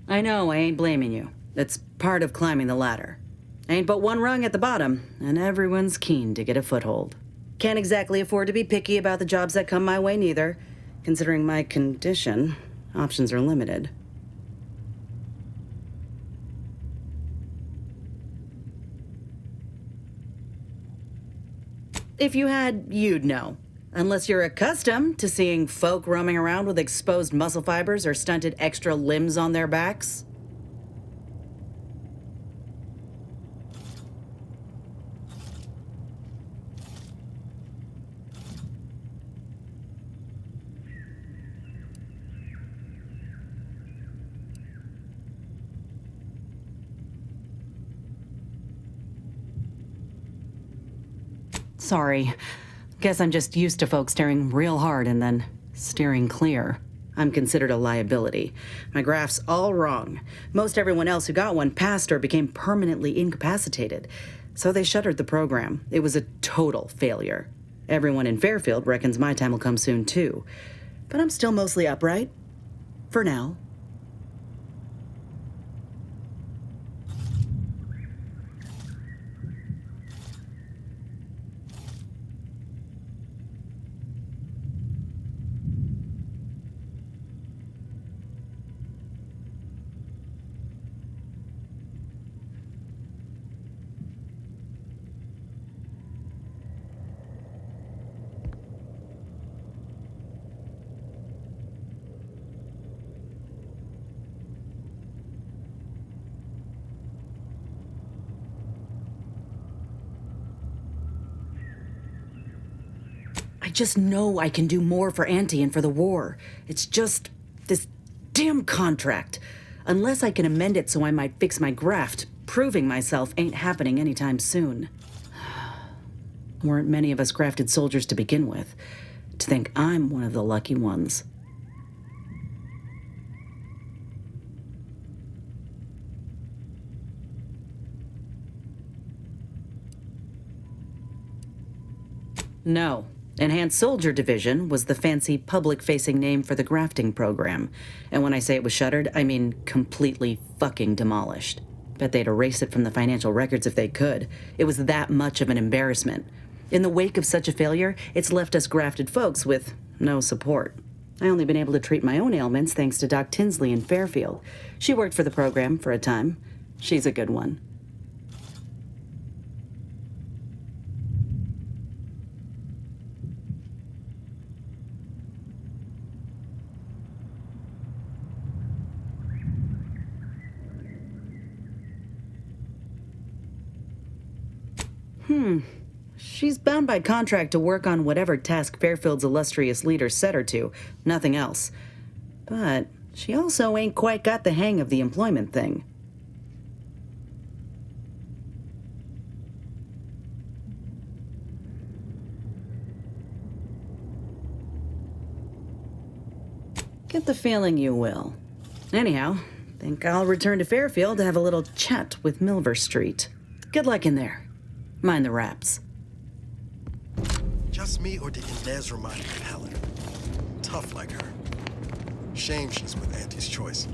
I know, I ain't blaming you. That's part of climbing the ladder. Ain't but one rung at the bottom, and everyone's keen to get a foothold. Can't exactly afford to be picky about the jobs that come my way neither. Considering my condition, options are limited. If you had, you'd know. Unless you're accustomed to seeing folk roaming around with exposed muscle fibers or stunted extra limbs on their backs. Sorry. Guess I'm just used to folks staring real hard and then steering clear. I'm considered a liability. My graph's all wrong. Most everyone else who got one passed or became permanently incapacitated. So they shuttered the program. It was a total failure. Everyone in Fairfield reckons my time will come soon, too. But I'm still mostly upright. For now. I just know I can do more for Auntie and for the war. It's just this damn contract. Unless I can amend it so I might fix my graft, proving myself ain't happening anytime soon. Weren't many of us grafted soldiers to begin with. To think I'm one of the lucky ones. No. Enhanced Soldier Division was the fancy public-facing name for the grafting program. And when I say it was shuttered, I mean completely fucking demolished. Bet they'd erase it from the financial records if they could. It was that much of an embarrassment. In the wake of such a failure, it's left us grafted folks with no support. I only been able to treat my own ailments thanks to Doc Tinsley in Fairfield. She worked for the program for a time. She's a good one. She's bound by contract to work on whatever task Fairfield's illustrious leader set her to, nothing else. But she also ain't quite got the hang of the employment thing. Get the feeling you will. Anyhow, think I'll return to Fairfield to have a little chat with Milver Street. Good luck in there. Mind the raps. Just me, or did Inez remind me of Helen? Tough like her. Shame she's with Auntie's choice.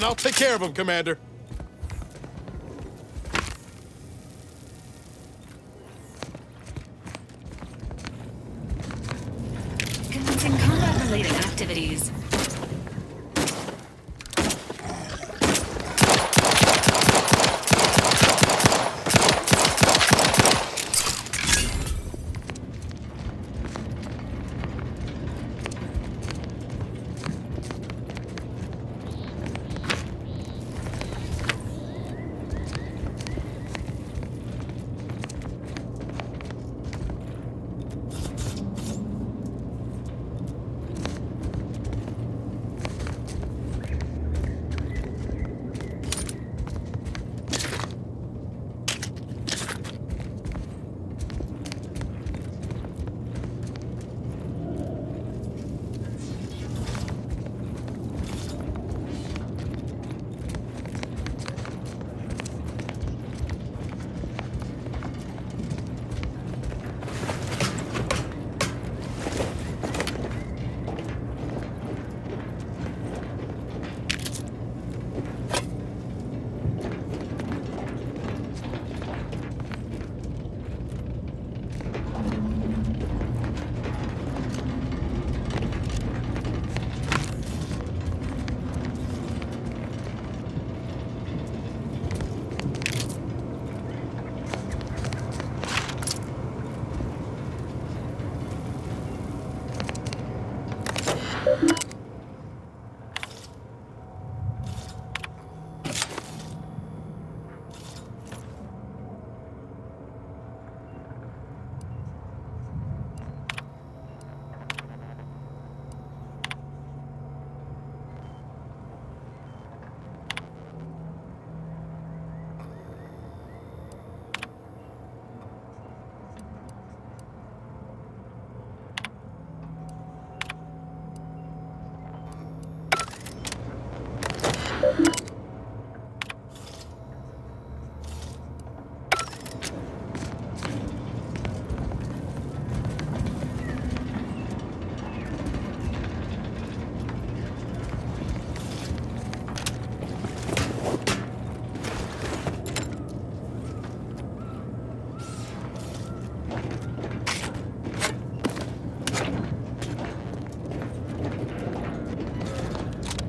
I'll take care of him, Commander. Commencing combat-related activities.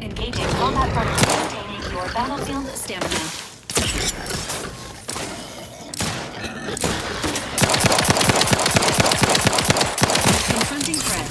Engaging combat partners, maintaining your battlefield stamina. Confronting threat.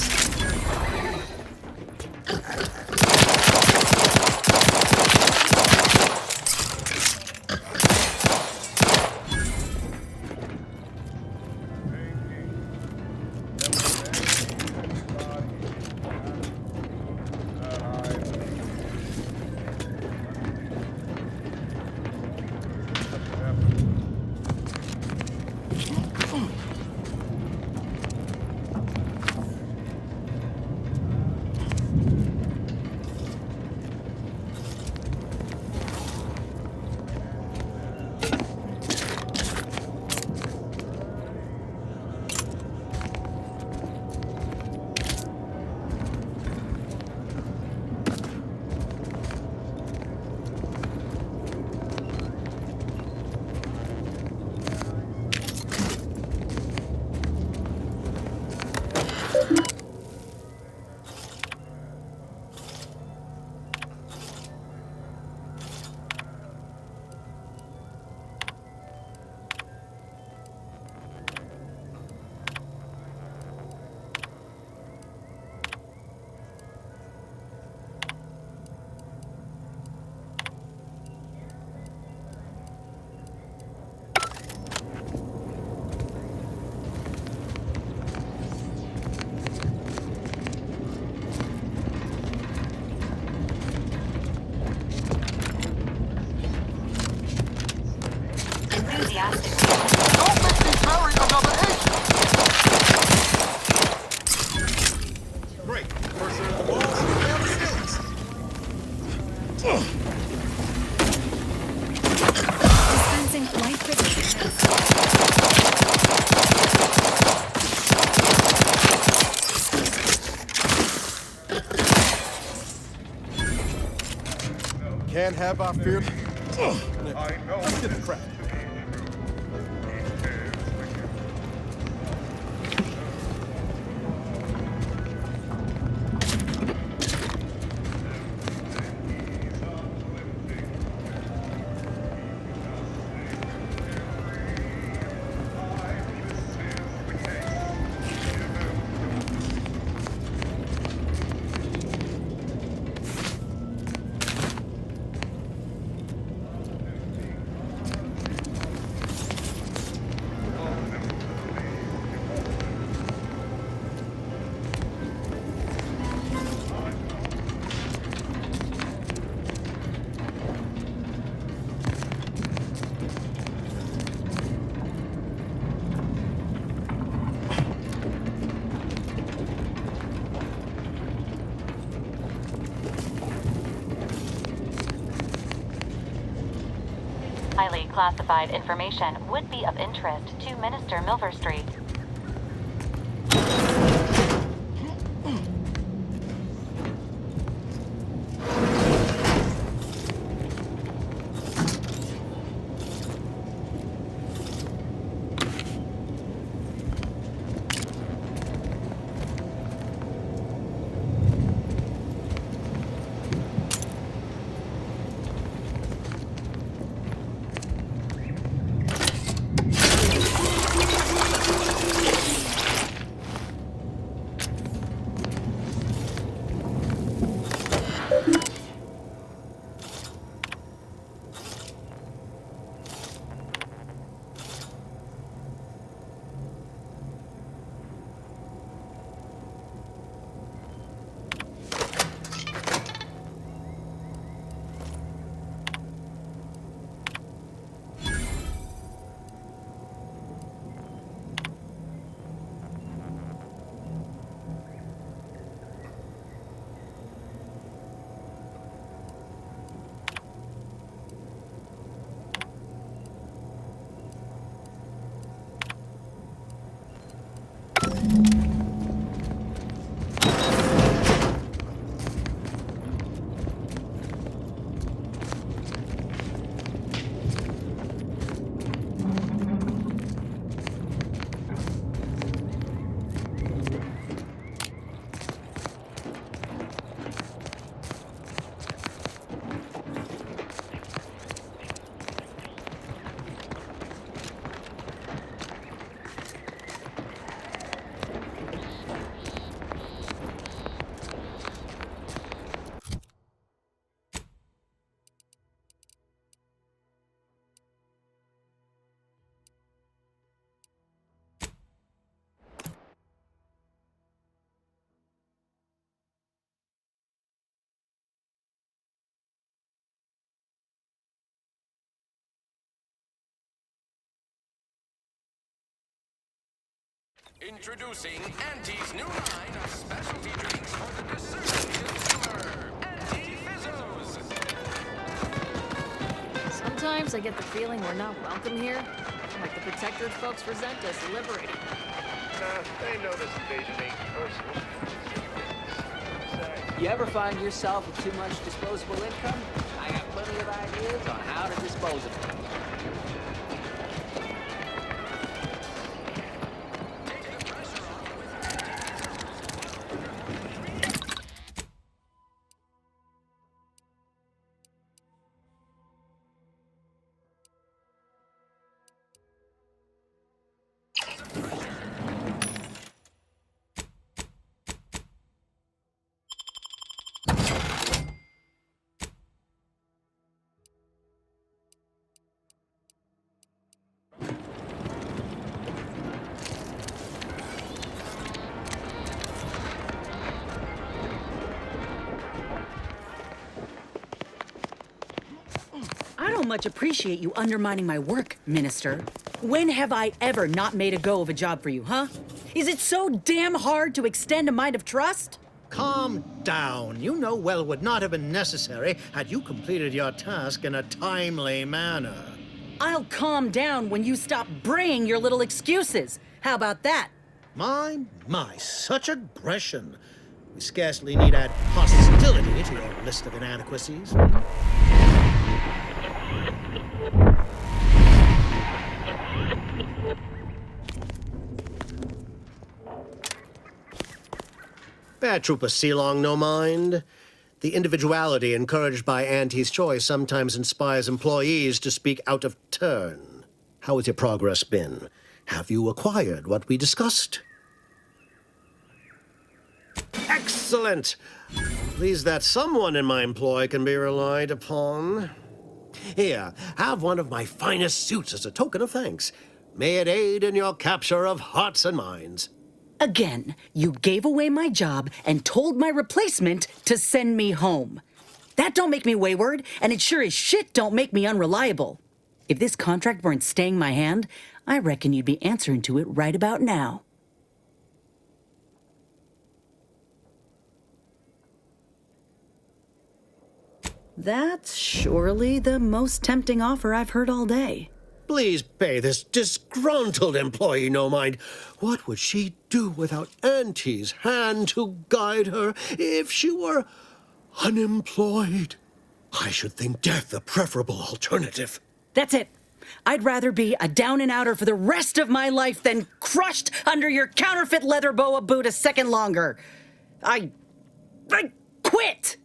Great. Person at the walls, down the stilts. Dispensing life-preserving Can't have our fear. Let's get the crap. Highly classified information would be of interest to Minister Milverstreet. Introducing Auntie's new line of specialty drinks for the discerning consumer. Auntie Fizzos. Sometimes I get the feeling we're not welcome here. Like the protected folks resent us liberating. Nah, they know this invasion ain't personal. You ever find yourself with too much disposable income? I got plenty of ideas on how to dispose of it. I don't much appreciate you undermining my work, Minister. When have I ever not made a go of a job for you, huh? Is it so damn hard to extend a mind of trust? Calm down. You know well would not have been necessary had you completed your task in a timely manner. I'll calm down when you stop braying your little excuses. How about that? My, such aggression. We scarcely need add hostility to your list of inadequacies. Bad Trooper Sealong, no mind. The individuality encouraged by Auntie's choice sometimes inspires employees to speak out of turn. How has your progress been? Have you acquired what we discussed? Excellent! Pleased that someone in my employ can be relied upon. Here, have one of my finest suits as a token of thanks. May it aid in your capture of hearts and minds. Again, you gave away my job and told my replacement to send me home. That don't make me wayward, and it sure as shit don't make me unreliable. If this contract weren't staying my hand, I reckon you'd be answering to it right about now. That's surely the most tempting offer I've heard all day. Please pay this disgruntled employee no mind. What would she do without Auntie's hand to guide her if she were unemployed? I should think death a preferable alternative. That's it. I'd rather be a down-and-outer for the rest of my life than crushed under your counterfeit leather boa boot a second longer. I quit!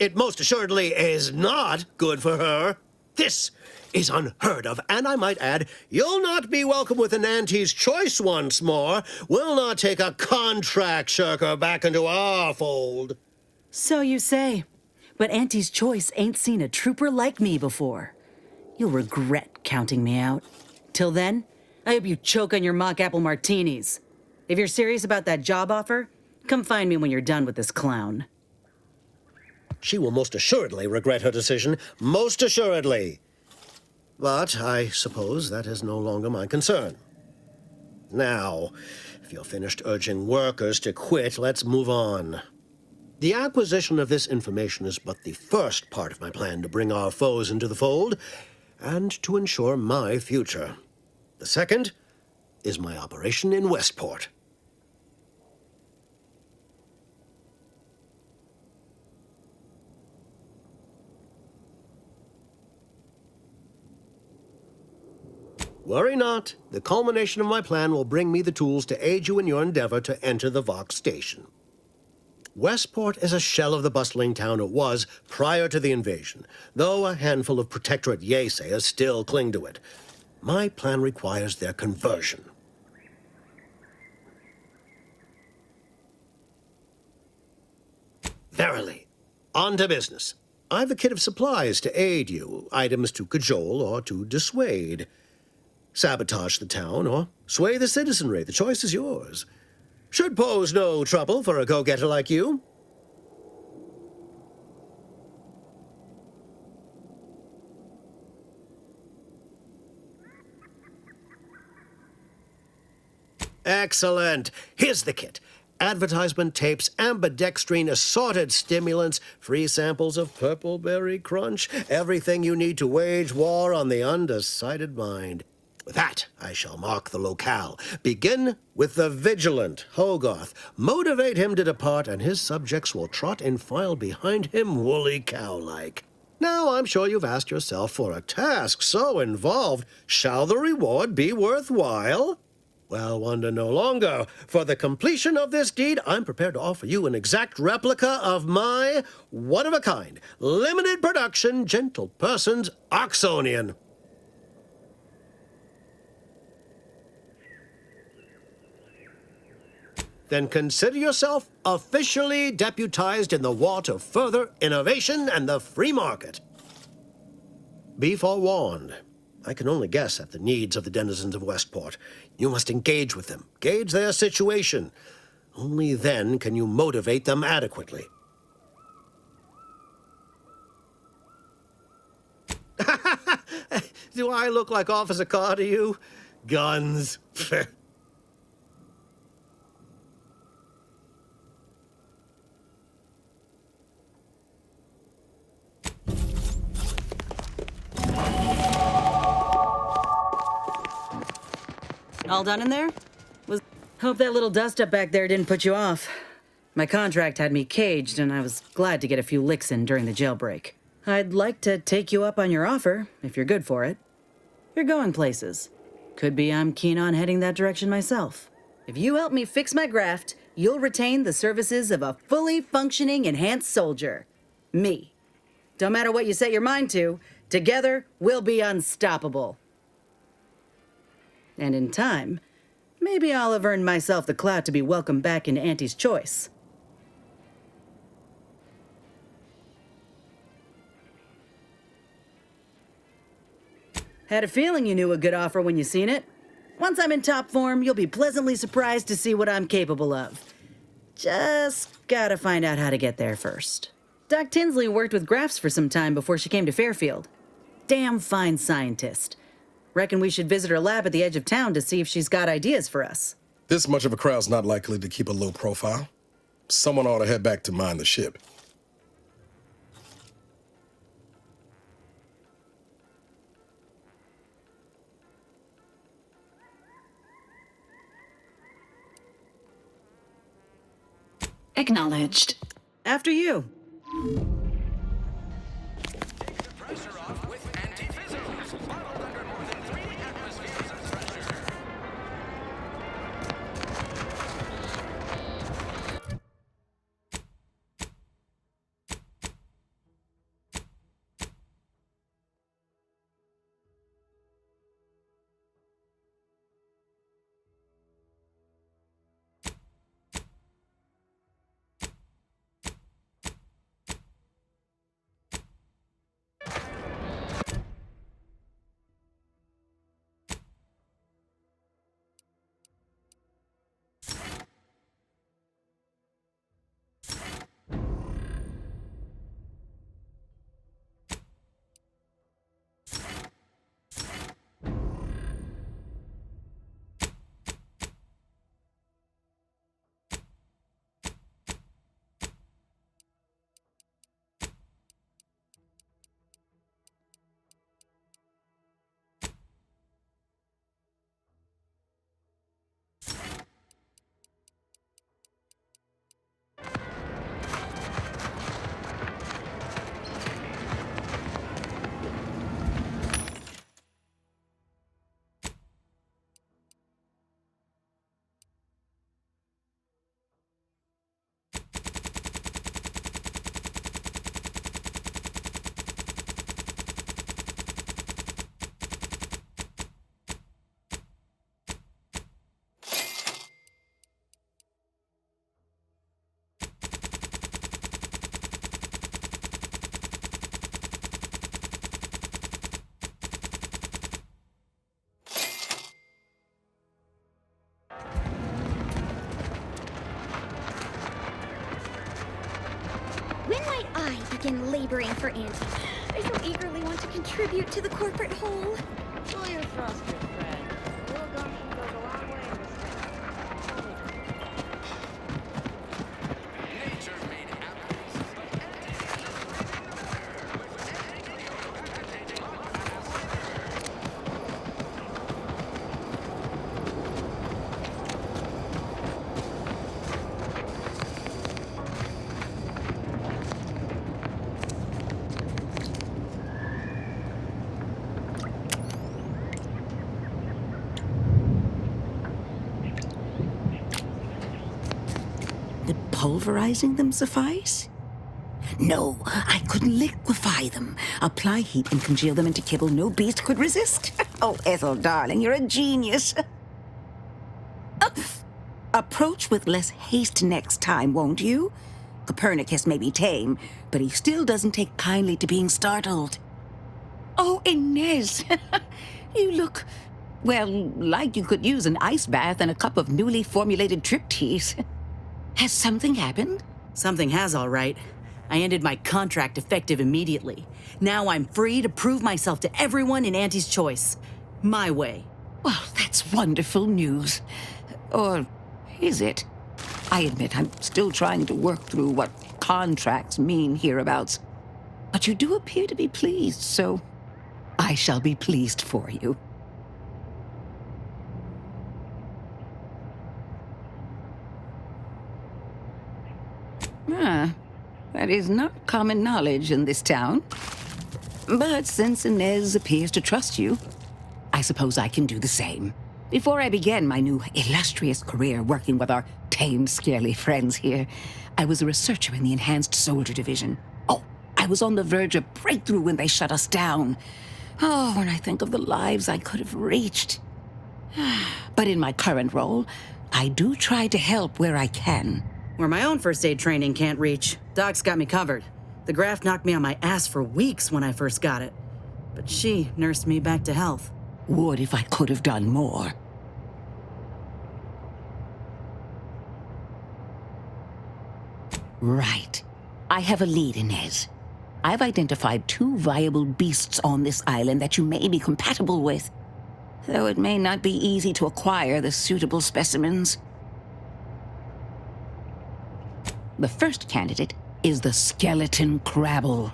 It most assuredly is not good for her. This is unheard of, and I might add, you'll not be welcome with an Auntie's choice once more. We'll not take a contract shirker back into our fold. So you say, but Auntie's choice ain't seen a trooper like me before. You'll regret counting me out. Till then, I hope you choke on your mock apple martinis. If you're serious about that job offer, come find me when you're done with this clown. She will most assuredly regret her decision, most assuredly. But I suppose that is no longer my concern. Now, if you're finished urging workers to quit, let's move on. The acquisition of this information is but the first part of my plan to bring our foes into the fold and to ensure my future. The second is my operation in Westport. Worry not. The culmination of my plan will bring me the tools to aid you in your endeavor to enter the Vox station. Westport is a shell of the bustling town it was prior to the invasion, though a handful of Protectorate Yesayas still cling to it. My plan requires their conversion. Verily, On to business. I've a kit of supplies to aid you, items to cajole or to dissuade. Sabotage the town or sway the citizenry. The choice is yours. Should pose no trouble for a go-getter like you. Excellent. Here's the kit. Advertisement tapes, ambidextrine, assorted stimulants, free samples of Purple Berry Crunch, everything you need to wage war on the undecided mind. With that, I shall mark the locale. Begin with the vigilant Hogarth. Motivate him to depart, and his subjects will trot in file behind him, woolly cow-like. Now, I'm sure you've asked yourself, for a task so involved, shall the reward be worthwhile? Well, wonder no longer. For the completion of this deed, I'm prepared to offer you an exact replica of my one-of-a-kind, limited production, gentle person's Oxonian. Then consider yourself officially deputized in the war to further innovation and the free market. Be forewarned. I can only guess at the needs of the denizens of Westport. You must engage with them, gauge their situation. Only then can you motivate them adequately. Do I look like Officer Carr to you? Guns. All done in there? Hope that little dust-up back there didn't put you off. My contract had me caged, and I was glad to get a few licks in during the jailbreak. I'd like to take you up on your offer, if you're good for it. You're going places. Could be I'm keen on heading that direction myself. If you help me fix my graft, you'll retain the services of a fully functioning enhanced soldier. Me. Don't matter what you set your mind to, together we'll be unstoppable. And in time, maybe I'll have earned myself the clout to be welcomed back into Auntie's Choice. Had a feeling you knew a good offer when you seen it. Once I'm in top form, you'll be pleasantly surprised to see what I'm capable of. Just gotta find out how to get there first. Doc Tinsley worked with Grafts for some time before she came to Fairfield. Damn fine scientist. Reckon we should visit her lab at the edge of town to see if she's got ideas for us. This much of a crowd's not likely to keep a low profile. Someone ought to head back to mind the ship. Acknowledged. After you. When might I begin laboring for Auntie? I so eagerly want to contribute to the corporate whole. Pull your thrust, good friend. A little gumption goes a long way in this town. Nature made apples. Would pulverizing them suffice? No, I could liquefy them, apply heat and congeal them into kibble no beast could resist. Oh, Ethel, darling, you're a genius. Approach with less haste next time, won't you? Copernicus may be tame, but he still doesn't take kindly to being startled. Oh, Inez, you look, well, like you could use an ice bath and a cup of newly formulated trip teas. Has something happened? Something has, all right. I ended my contract effective immediately. Now I'm free to prove myself to everyone in Auntie's choice. My way. Well, that's wonderful news. Or is it? I admit I'm still trying to work through what contracts mean hereabouts. But you do appear to be pleased, so I shall be pleased for you. Ah, that is not common knowledge in this town. But since Inez appears to trust you, I suppose I can do the same. Before I began my new illustrious career working with our tame, scarily friends here, I was a researcher in the Enhanced Soldier Division. Oh, I was on the verge of breakthrough when they shut us down. Oh, when I think of the lives I could have reached. But in my current role, I do try to help where I can. Where my own first aid training can't reach, Doc's got me covered. The graft knocked me on my ass for weeks when I first got it. But she nursed me back to health. Would if I could have done more. Right. I have a lead, Inez. I've identified 2 viable beasts on this island that you may be compatible with. Though it may not be easy to acquire the suitable specimens. The first candidate is the skeleton crabble.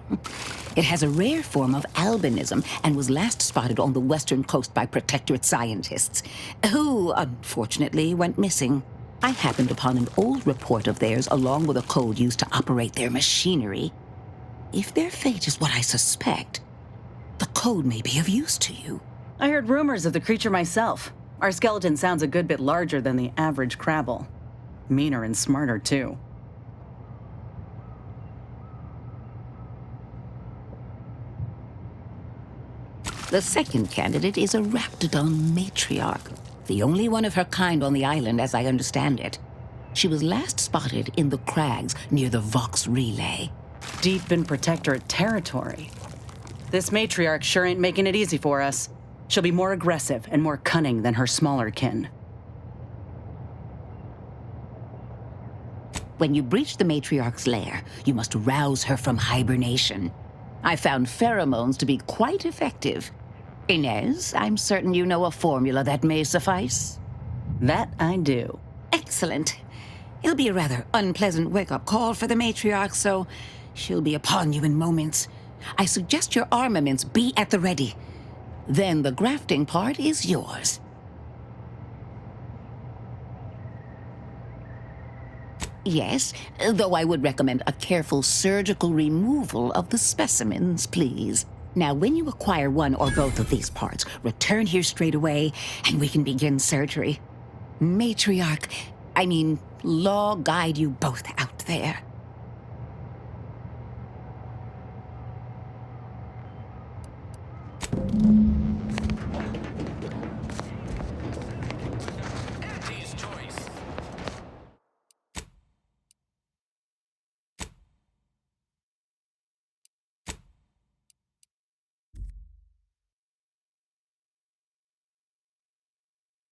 It has a rare form of albinism and was last spotted on the western coast by protectorate scientists, who, unfortunately, went missing. I happened upon an old report of theirs along with a code used to operate their machinery. If their fate is what I suspect, the code may be of use to you. I heard rumors of the creature myself. Our skeleton sounds a good bit larger than the average crabble. Meaner and smarter, too. The second candidate is a Raptidon matriarch, the only one of her kind on the island as I understand it. She was last spotted in the crags near the Vox Relay. Deep in protectorate territory. This matriarch sure ain't making it easy for us. She'll be more aggressive and more cunning than her smaller kin. When you breach the matriarch's lair, you must rouse her from hibernation. I found pheromones to be quite effective. Inez, I'm certain you know a formula that may suffice. That I do. Excellent. It'll be a rather unpleasant wake-up call for the matriarch, so she'll be upon you in moments. I suggest your armaments be at the ready. Then the grafting part is yours. Yes, though I would recommend a careful surgical removal of the specimens, please. Now, when you acquire one or both of these parts, return here straight away, and we can begin surgery. Law guide you both out there.